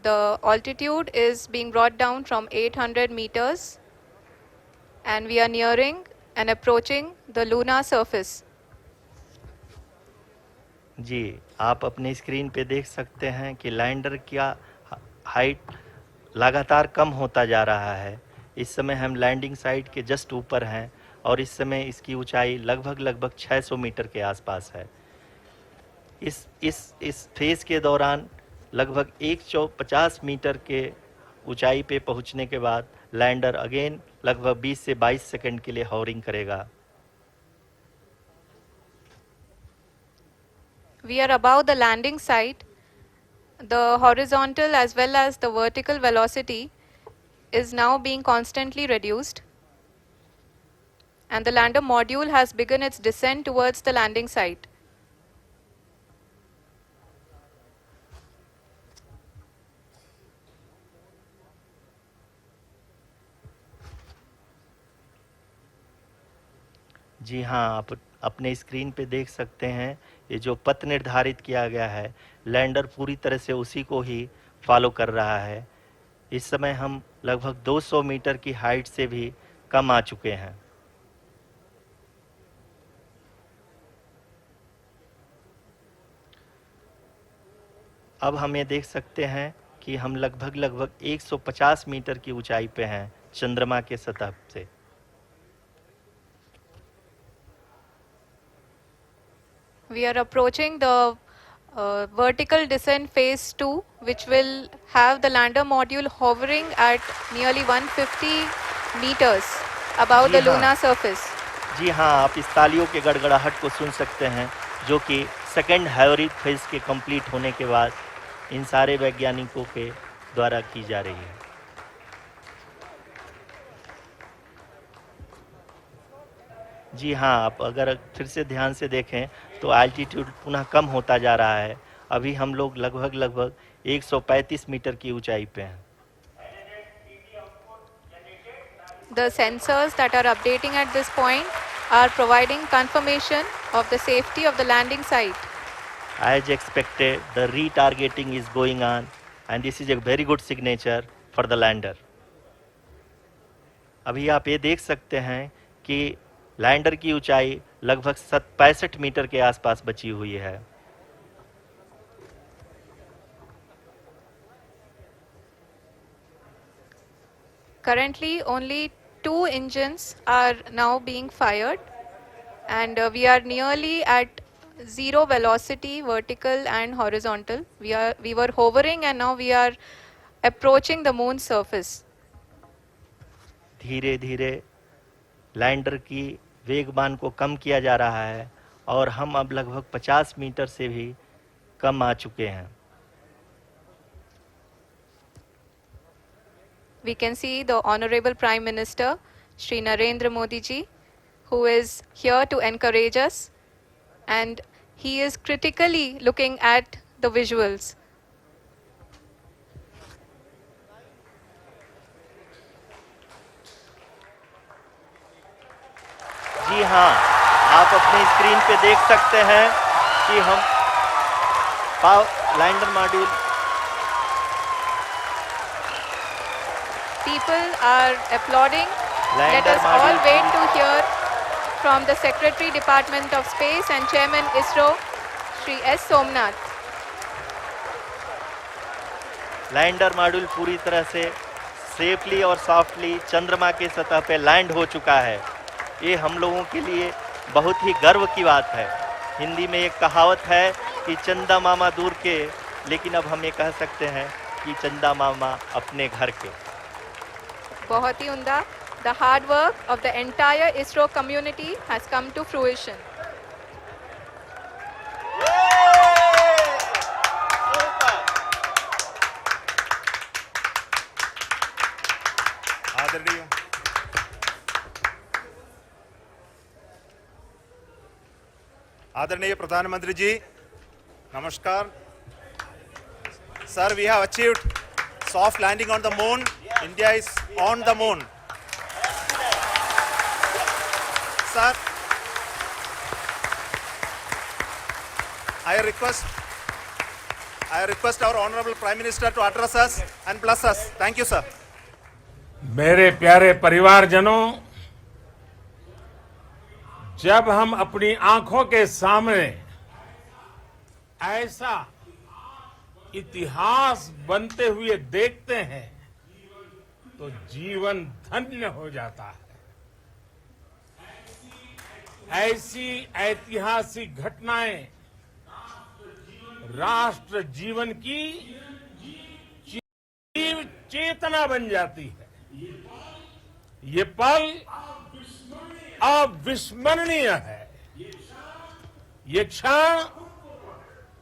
The altitude is being brought down from 800 meters and we are nearing and approaching the lunar surface. जी, आप अपनी screen पे देख सकते हैं कि lander का height लगातार कम होता जा रहा है। इस समय हम लैंडिंग साइट के जस्ट ऊपर हैं और इस समय इसकी ऊंचाई लगभग 600 मीटर के आसपास है। इस फेज के दौरान लगभग 150 मीटर के ऊंचाई पे पहुंचने के बाद लैंडर अगेन लगभग 20 से 22 सेकंड के लिए हॉवरिंग करेगा। We are above the landing site. The horizontal as well as the vertical velocity is now being constantly reduced. And the lander module has begun its descent towards the landing site. जी हाँ, आप अपने screen पे देख सकते हैं ये जो पथ निर्धारित किया गया है, लैंडर पूरी तरह से उसी को ही फॉलो कर रहा है। इस समय हम लगभग 200 मीटर की हाइट से भी कम आ चुके हैं। अब हम ये देख सकते हैं कि हम लगभग 150 मीटर की ऊंचाई पे हैं चंद्रमा के सतह से। We are approaching the vertical descent phase 2, which will have the lander module hovering at nearly 150 meters above the lunar surface. जी हाँ, आप इस तालियों के गड़गड़ाहट को सुन सकते हैं, जो कि सेकंड हैवरिक फेज के कंप्लीट होने के बाद इन सारे वैज्ञानिकों के द्वारा की जा रही है। जी हाँ, आप अगर फिर से ध्यान से देखें तो एल्टीट्यूड पुनः कम होता जा रहा है। अभी हम लोग लगभग 135 मीटर की ऊंचाई पे हैं। The sensors that are updating at this point are providing confirmation of the safety of the landing site. As expected, the retargeting is going on and this is a very good signature for the lander. अभी आप ये देख सकते हैं कि lander की ऊंचाई लगभग 65 मीटर के आसपास बची हुई है। Currently, only 2 engines are now being fired, and we are nearly at zero velocity, vertical and horizontal. We were hovering, and now we are approaching the moon's surface. धीरे धीरे लैंडर की वेगमान को कम किया जा रहा है और हम अब लगभग 50 मीटर से भी कम आ चुके हैं। We can see the Honorable Prime Minister, Shri Narendra Modi ji, who is here to encourage us, and he is critically looking at the visuals. जी हाँ, आप अपनी स्क्रीन पे देख सकते हैं कि हम lander module. People are applauding. Let us all wait to hear from the Secretary Department of Space and Chairman ISRO, Shri S. Somnath. Lander module पूरी तरह से सेफली और सॉफ्टली चंद्रमा के सतह पे लैंड हो चुका है। ये हम लोगों के लिए बहुत ही गर्व की बात है। हिंदी में एक कहावत है कि चंदा मामा दूर के, लेकिन अब हम ये कह सकते हैं कि चंदा मामा अपने घर के। बहुत ही उम्दा। The hard work of the entire ISRO community has come to fruition. आदरणीय प्रधानमंत्री जी, नमस्कार। Sir, we have achieved soft landing on the moon. India is on the moon. Sir, I request our Honorable Prime Minister to address us and bless us. Thank you, sir. मेरे प्यारे परिवारजनों, जब हम अपनी आंखों के सामने ऐसा इतिहास बनते हुए देखते हैं तो जीवन धन्य हो जाता है। ऐसी ऐतिहासिक घटनाएं राष्ट्र जीवन की चेतना बन जाती है। ये पल अविस्मरणीय है। ये क्षण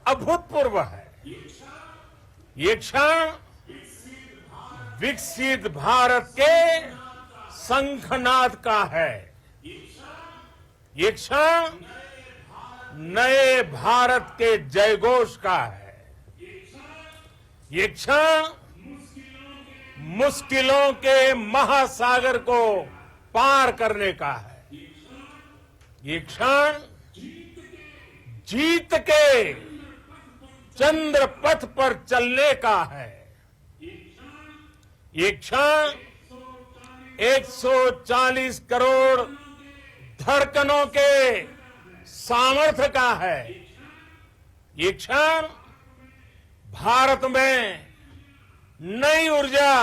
अभूतपूर्व है। ये क्षण विकसित भारत के शंखनाद का है। ये क्षण नए भारत के जयघोष का है। ये क्षण मुश्किलों के महासागर को पार करने का है। ये क्षण जीत के चंद्र पथ पर चलने का है। ये क्षण 140 करोड़ धड़कनों के सामर्थ्य का है। ये क्षण भारत में नई ऊर्जा,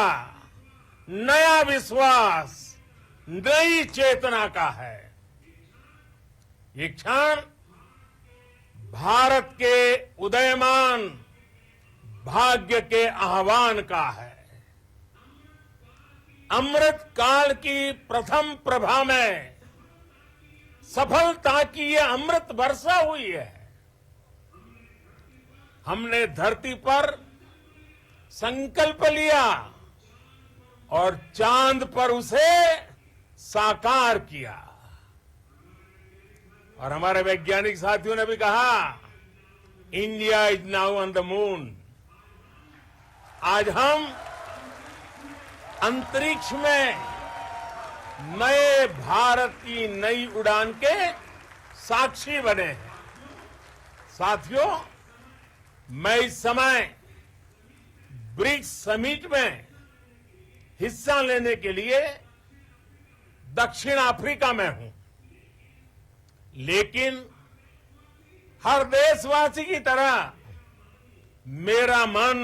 नया विश्वास, नई चेतना का है। ये क्षण भारत के उदयमान भाग्य के आह्वान का है। अमृत काल की प्रथम प्रभा में सफलता की ये अमृत वर्षा हुई है। हमने धरती पर संकल्प लिया और चांद पर उसे साकार किया। और हमारे वैज्ञानिक साथियों ने भी कहा, India is now on the moon. आज हम अंतरिक्ष में नए भारत की नई उड़ान के साक्षी बने हैं। साथियों, मैं इस समय ब्रिक्स समिट में हिस्सा लेने के लिए दक्षिण अफ्रीका में हूं। लेकिन हर देशवासी की तरह मेरा मन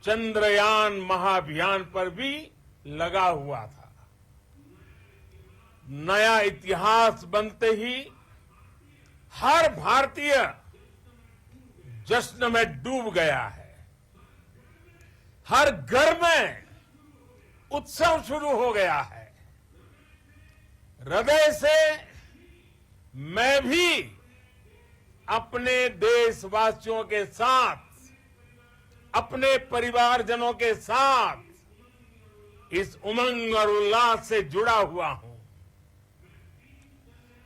चंद्रयान महाअभियान पर भी लगा हुआ था। नया इतिहास बनते ही हर भारतीय जश्न में डूब गया है। हर घर में उत्सव शुरू हो गया है। हृदय से मैं भी अपने देशवासियों के साथ, अपने परिवारजनों के साथ इस उमंग और उल्लास से जुड़ा हुआ हूं।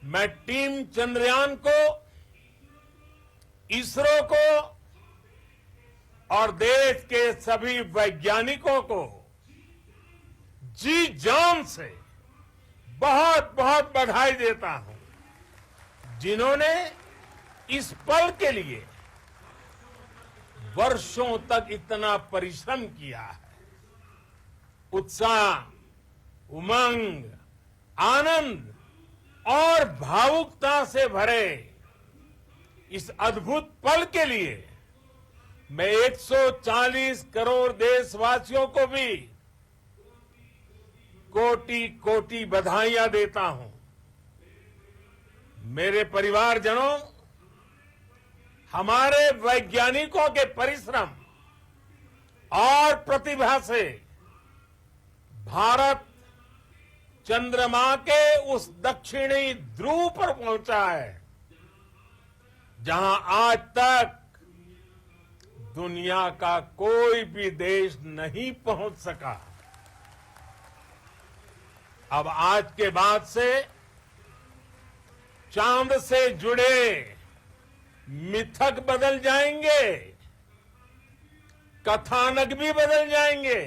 मैं टीम चंद्रयान को, इसरो को और देश के सभी वैज्ञानिकों को जी जान से बहुत बहुत बधाई देता हूं, जिन्होंने इस पल के लिए वर्षों तक इतना परिश्रम किया है। उत्साह, उमंग, आनंद और भावुकता से भरे इस अद्भुत पल के लिए मैं 140 करोड़ देशवासियों को भी कोटि कोटि बधाइयां देता हूं। मेरे परिवारजनों, हमारे वैज्ञानिकों के परिश्रम और प्रतिभा से भारत चंद्रमा के उस दक्षिणी ध्रुव पर पहुंचा है, जहां आज तक दुनिया का कोई भी देश नहीं पहुंच सका। अब आज के बाद से चांद से जुड़े मिथक बदल जाएंगे, कथानक भी बदल जाएंगे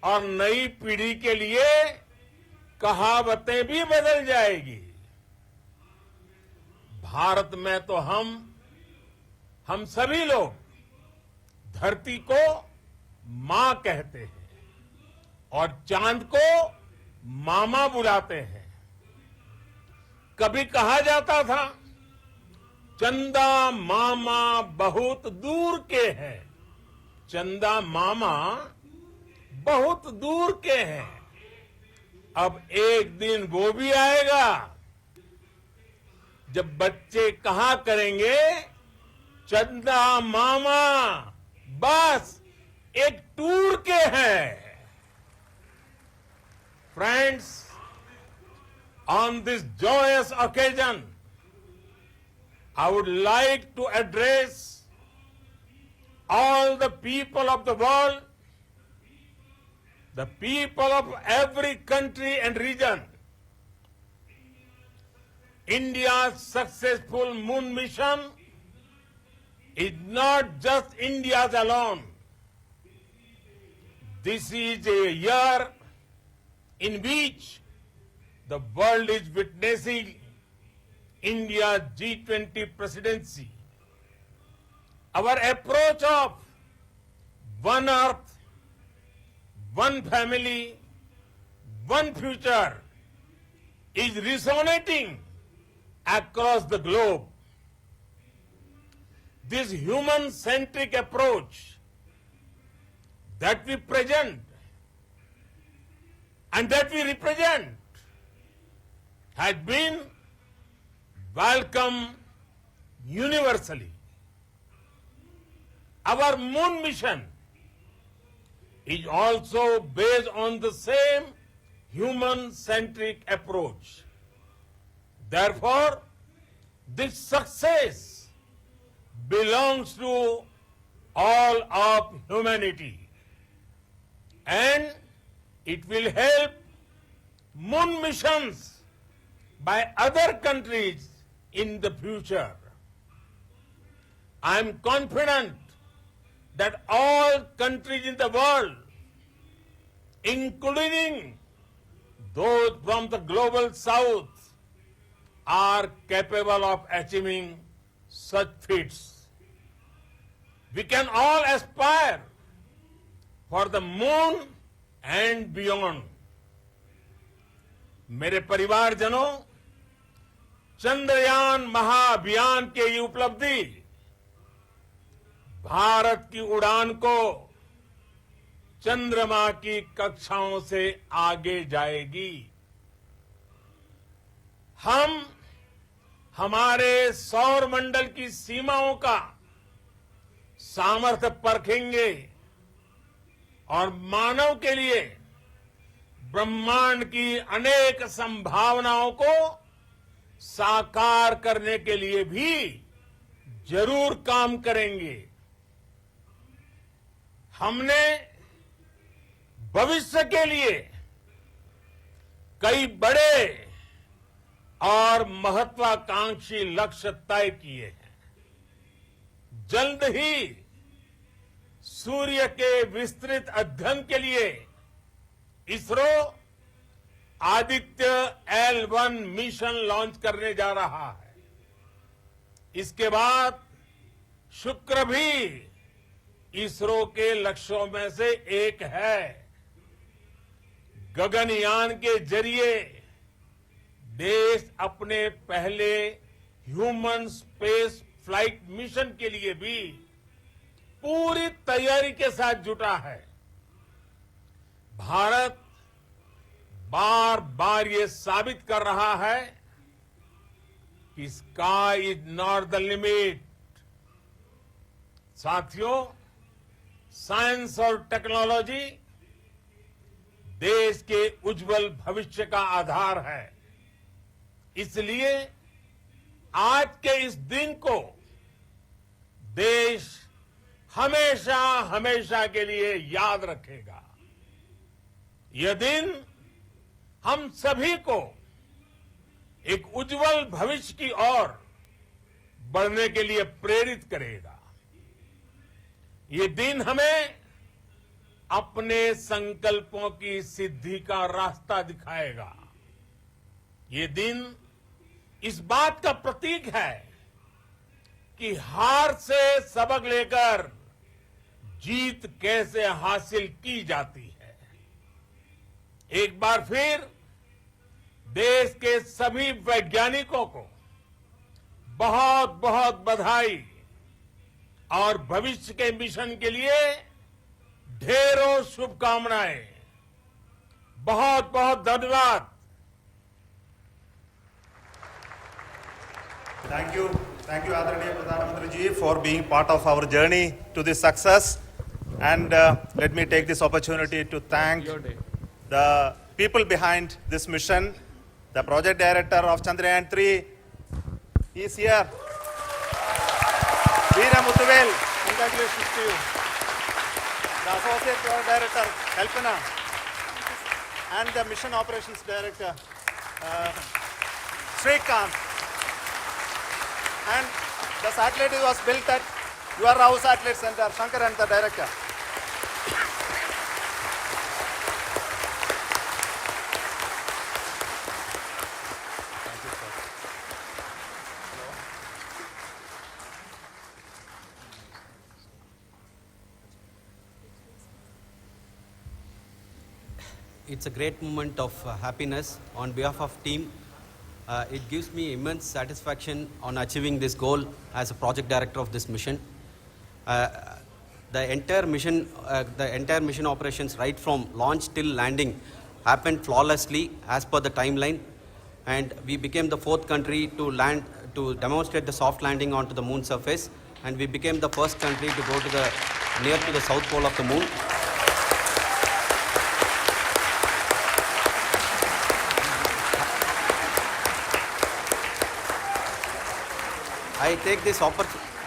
और नई पीढ़ी के लिए कहावतें भी बदल जाएगी। भारत में तो हम सभी लोग धरती को मां कहते हैं और चांद को मामा बुलाते हैं। कभी कहा जाता था, चंदा मामा बहुत दूर के हैं। चंदा मामा बहुत दूर के हैं। अब एक दिन वो भी आएगा जब बच्चे कहा करेंगे, चंदा मामा बस एक टूर के हैं। Friends, on this joyous occasion, I would like to address all the people of the world, the people of every country and region. India's successful moon mission is not just India's alone. This is a year in which the world is witnessing India's G20 presidency. Our approach of one earth, one family, one future is resonating across the globe. This human-centric approach that we present and that we represent has been welcomed universally. Our moon mission is also based on the same human-centric approach. Therefore, this success belongs to all of humanity, and it will help moon missions by other countries in the future. I am confident that all countries in the world, including those from the global south, are capable of achieving such feats. We can all aspire for the moon and beyond. मेरे परिवारजनों, चंद्रयान महाअभियान के ये उपलब्धि भारत की उड़ान को चंद्रमा की कक्षाओं से आगे जाएगी। हम हमारे सौर मंडल की सीमाओं का सामर्थ्य परखेंगे और मानव के लिए ब्रह्मांड की अनेक संभावनाओं को साकार करने के लिए भी जरूर काम करेंगे। हमने भविष्य के लिए कई बड़े और महत्वाकांक्षी लक्ष्य तय किए हैं। जल्द ही सूर्य के विस्तृत अध्ययन के लिए ISRO Aditya L1 mission launch करने जा रहा है। इसके बाद शुक्र भी इसरो के लक्ष्यों में से एक है। गगनयान के जरिए देश अपने पहले ह्यूमन स्पेस फ्लाइट मिशन के लिए भी पूरी तैयारी के साथ जुटा है। भारत बार बार ये साबित कर रहा है कि sky is not the limit. साथियों, साइंस और टेक्नोलॉजी देश के उज्जवल भविष्य का आधार है। इसलिए आज के इस दिन को देश हमेशा हमेशा के लिए याद रखेगा। यह दिन हम सभी को एक उज्जवल भविष्य की ओर बढ़ने के लिए प्रेरित करेगा। ये दिन हमें अपने संकल्पों की सिद्धि का रास्ता दिखाएगा। ये दिन इस बात का प्रतीक है कि हार से सबक लेकर जीत कैसे हासिल की जाती है। एक बार फिर देश के सभी वैज्ञानिकों को बहुत बहुत बधाई और भविष्य के मिशन के लिए ढेरों शुभकामनाएं। बहुत बहुत धन्यवाद। Thank you, Adharaniya Pradhan Mantri ji, for being part of our journey to this success. And let me take this opportunity to thank the people behind this mission. The project director of Chandrayaan-3 is here. Veera Muthuvel, congratulations to you. The associate director, Kalpana, and the mission operations director, Sriharikota. And the satellite was built at your house satellite center, Shankar and the director. It's a great moment of happiness on behalf of team. It gives me immense satisfaction on achieving this goal as a project director of this mission. The entire mission operations right from launch till landing happened flawlessly as per the timeline, and we became the 4th country to land to demonstrate the soft landing onto the moon surface, and we became the first country to go to the near to the south pole of the moon.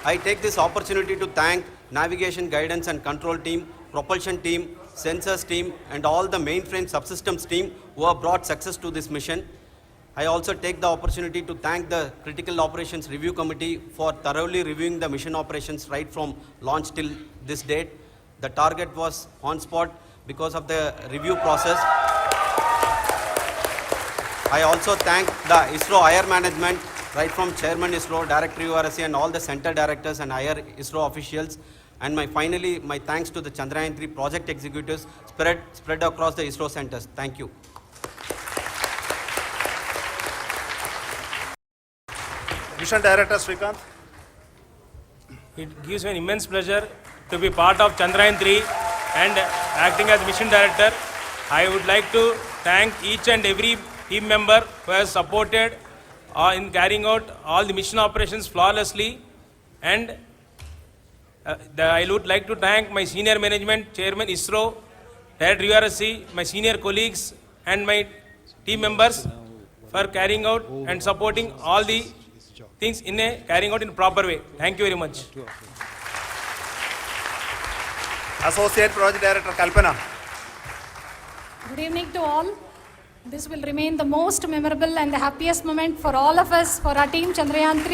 I take this opportunity to thank navigation, guidance and control team, propulsion team, sensors team and all the mainframe subsystems team who have brought success to this mission. I also take the opportunity to thank the Critical Operations Review Committee for thoroughly reviewing the mission operations right from launch till this date. The target was on spot because of the review process. I also thank the ISRO higher management, right from Chairman ISRO, Director URSC and all the center directors and higher ISRO officials. And finally, my thanks to the Chandrayaan-3 project executives spread across the ISRO centers. Thank you. Mission Director Srikanth. It gives me an immense pleasure to be part of Chandrayaan-3 and acting as Mission Director. I would like to thank each and every team member who has supported in carrying out all the mission operations flawlessly. And I would like to thank my senior management, Chairman ISRO, Director URSC, my senior colleagues and my team members for carrying out and supporting all the things carrying out in a proper way. Thank you very much. Associate Project Director Kalpana. Good evening to all. This will remain the most memorable and the happiest moment for all of us, for our team Chandrayaan-3.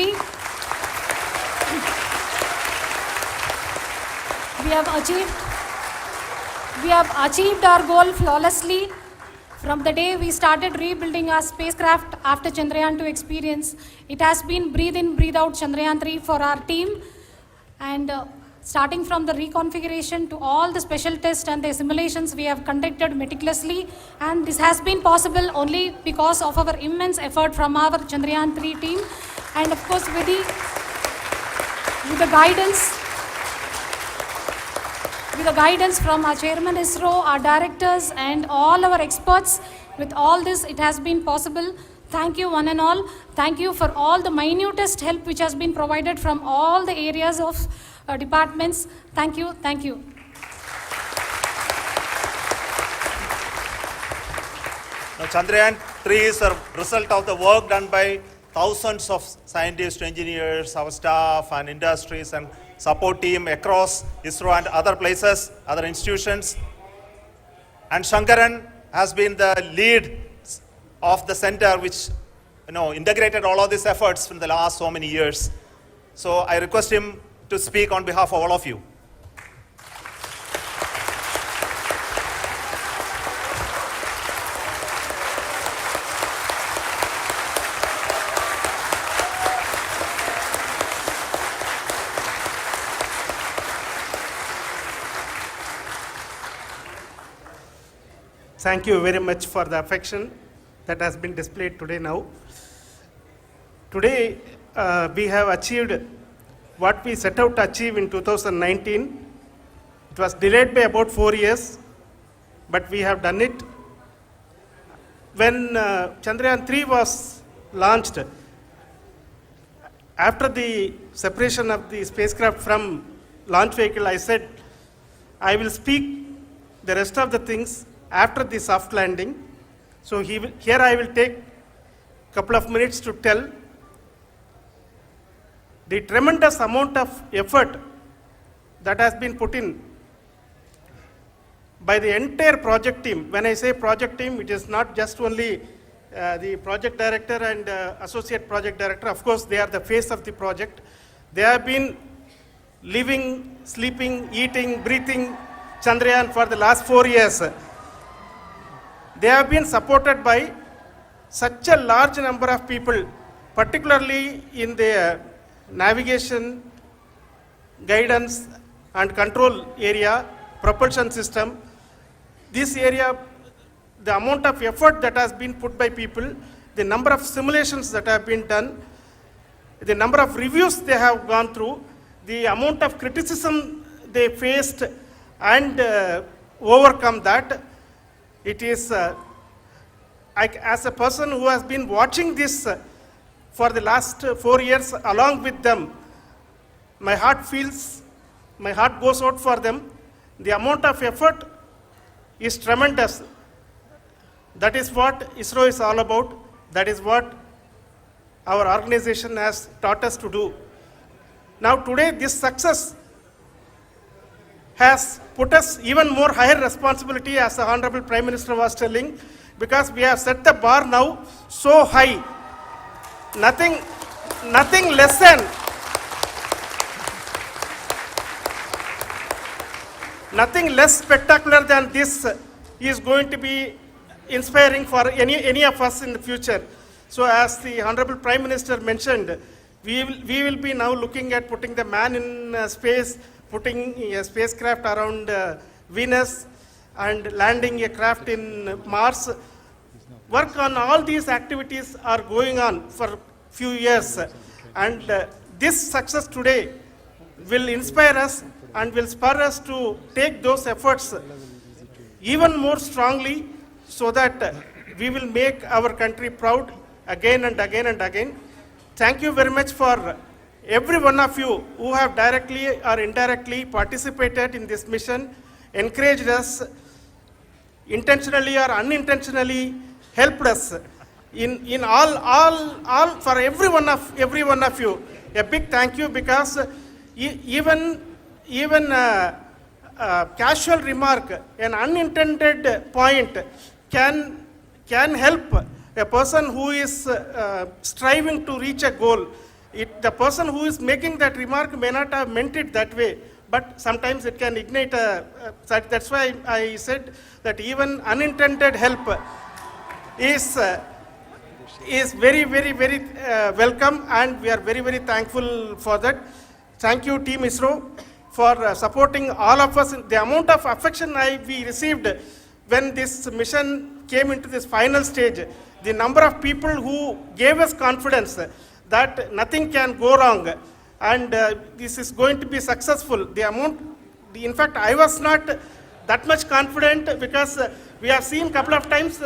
We have achieved our goal flawlessly. From the day we started rebuilding our spacecraft after Chandrayaan-2 experience, it has been breathe in, breathe out Chandrayaan-3 for our team. And starting from the reconfiguration to all the special tests and the simulations we have conducted meticulously. And this has been possible only because of our immense effort from our Chandrayaan-3 team. And of course with the guidance from our Chairman ISRO, our directors and all our experts. With all this, it has been possible. Thank you one and all. Thank you for all the minutest help which has been provided from all the areas of departments. Thank you. Thank you. Now, Chandrayaan-3 is a result of the work done by thousands of scientists, engineers, our staff and industries and support team across ISRO and other places, other institutions. And Shankaran has been the lead of the center which integrated all of these efforts in the last so many years. So I request him to speak on behalf of all of you. Thank you very much for the affection that has been displayed today now. Today, we have achieved what we set out to achieve in 2019. It was delayed by about 4 years, but we have done it. When Chandrayaan-3 was launched, after the separation of the spacecraft from launch vehicle, I said, I will speak the rest of the things after the soft landing. So here I will take a couple of minutes to tell the tremendous amount of effort that has been put in by the entire project team. When I say project team, it is not just only the project director and associate project director. Of course, they are the face of the project. They have been living, sleeping, eating, breathing Chandrayaan for the last 4 years. They have been supported by such a large number of people, particularly in the navigation, guidance and control area, propulsion system. This area, the amount of effort that has been put by people, the number of simulations that have been done, the number of reviews they have gone through, the amount of criticism they faced and overcome that. It is, as a person who has been watching this for the last 4 years along with them, my heart goes out for them. The amount of effort is tremendous. That is what ISRO is all about. That is what our organization has taught us to do. Now today this success has put us even more higher responsibility, as the Honorable Prime Minister was telling, because we have set the bar now so high. Nothing less spectacular than this is going to be inspiring for any of us in the future. So as the Honorable Prime Minister mentioned, we will be now looking at putting the man in space, putting a spacecraft around Venus and landing a craft in Mars. Work on all these activities are going on for few years. And this success today will inspire us and will spur us to take those efforts even more strongly so that we will make our country proud again and again and again. Thank you very much for every one of you who have directly or indirectly participated in this mission, encouraged us, intentionally or unintentionally helped us in all for every one of you. A big thank you, because even casual remark, an unintended point can help a person who is striving to reach a goal. The person who is making that remark may not have meant it that way, but sometimes it can ignite that's why I said that even unintended help is very, very, very welcome, and we are very, very thankful for that. Thank you, Team ISRO, for supporting all of us. The amount of affection we received when this mission came into this final stage, the number of people who gave us confidence that nothing can go wrong and this is going to be successful. In fact, I was not that much confident, because we have seen couple of times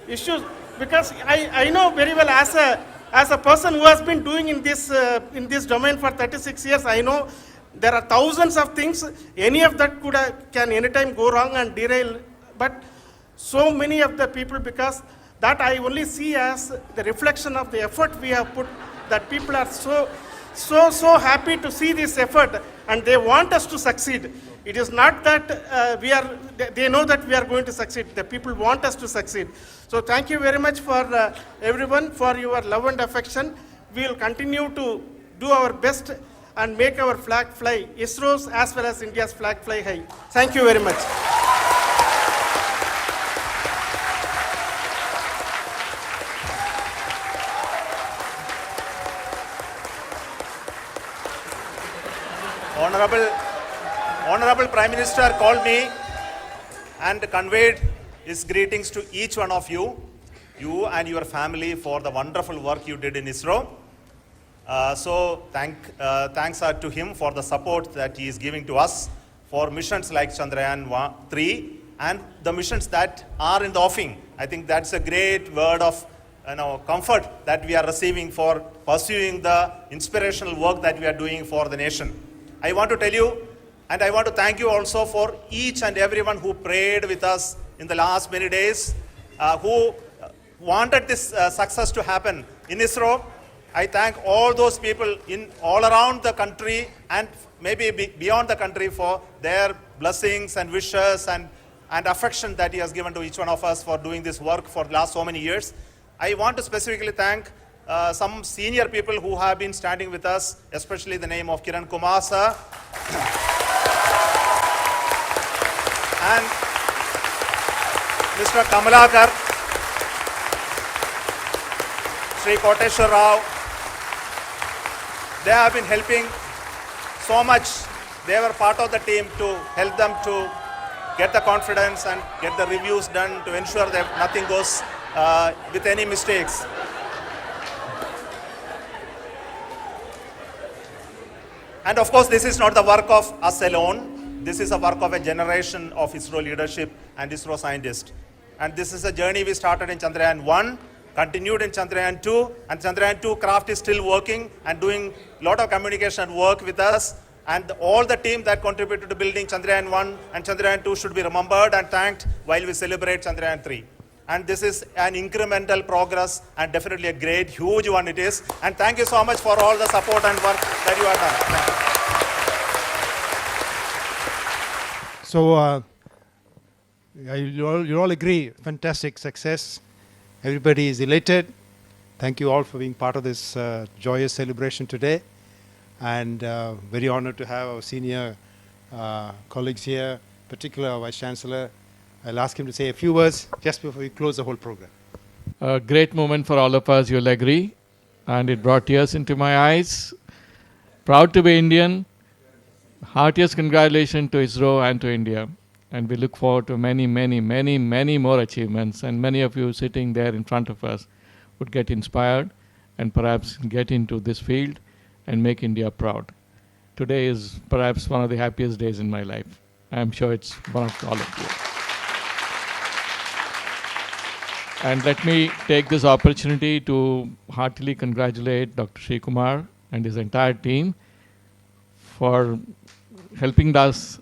issues, because I know very well as a person who has been doing in this domain for 36 years, I know there are thousands of things. Any of that can anytime go wrong and derail. But so many of the people, because that I only see as the reflection of the effort we have put, that people are so happy to see this effort and they want us to succeed. It is not that they know that we are going to succeed. The people want us to succeed. So thank you very much for everyone for your love and affection. We will continue to do our best and make our flag fly, ISRO's as well as India's flag fly high. Thank you very much. Honorable Prime Minister called me and conveyed his greetings to each one of you and your family, for the wonderful work you did in ISRO. So thanks are to him for the support that he is giving to us for missions like Chandrayaan-3 and the missions that are in the offing. I think that's a great word of comfort that we are receiving for pursuing the inspirational work that we are doing for the nation. I want to tell you, and I want to thank you also for each and everyone who prayed with us in the last many days, who wanted this success to happen in ISRO. I thank all those people all around the country and maybe beyond the country for their blessings and wishes and affection that he has given to each one of us for doing this work for the last so many years. I want to specifically thank some senior people who have been standing with us, especially the name of Kiran Kumar sir and Mr. Kamalakar, Sriharikota Rao. They have been helping so much. They were part of the team to help them to get the confidence and get the reviews done to ensure that nothing goes with any mistakes. And of course, this is not the work of us alone. This is a work of a generation of ISRO leadership and ISRO scientists. And this is a journey we started in Chandrayaan-1, continued in Chandrayaan-2, and Chandrayaan-2 craft is still working and doing a lot of communication work with us. And all the team that contributed to building Chandrayaan-1 and Chandrayaan-2 should be remembered and thanked while we celebrate Chandrayaan-3. And this is an incremental progress and definitely a great, huge one it is. And thank you so much for all the support and work that you have done. So you all agree, fantastic success. Everybody is elated. Thank you all for being part of this joyous celebration today. And very honored to have our senior colleagues here, particularly our Vice Chancellor. I'll ask him to say a few words just before we close the whole program. A great moment for all of us, you'll agree. And it brought tears into my eyes. Proud to be Indian. Heartiest congratulations to ISRO and to India. And we look forward to many, many, many, many more achievements. And many of you sitting there in front of us would get inspired. and perhaps get into this field and make India proud. Today is perhaps one of the happiest days in my life. I'm sure it's one of all of you. And let me take this opportunity to heartily congratulate Dr. Srikumar and his entire team for helping us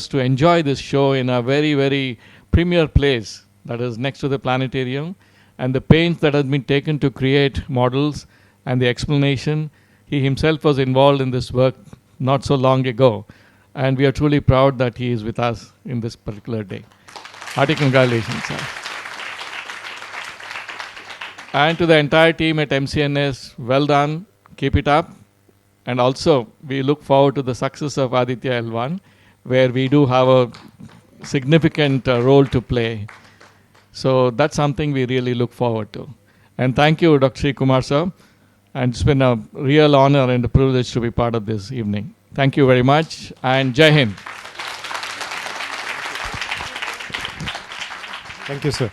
to enjoy this show in a very, very premier place that is next to the planetarium, and the pains that has been taken to create models and the explanation. He himself was involved in this work not so long ago, and we are truly proud that he is with us in this particular day. Hearty congratulations, sir. And to the entire team at MCNS, well done, keep it up. And also, we look forward to the success of Aditya L1, where we do have a significant role to play. So that's something we really look forward to. And thank you, Dr. Srikumar, sir. And it's been a real honor and a privilege to be part of this evening. Thank you very much, and Jai Hind. Thank you, sir.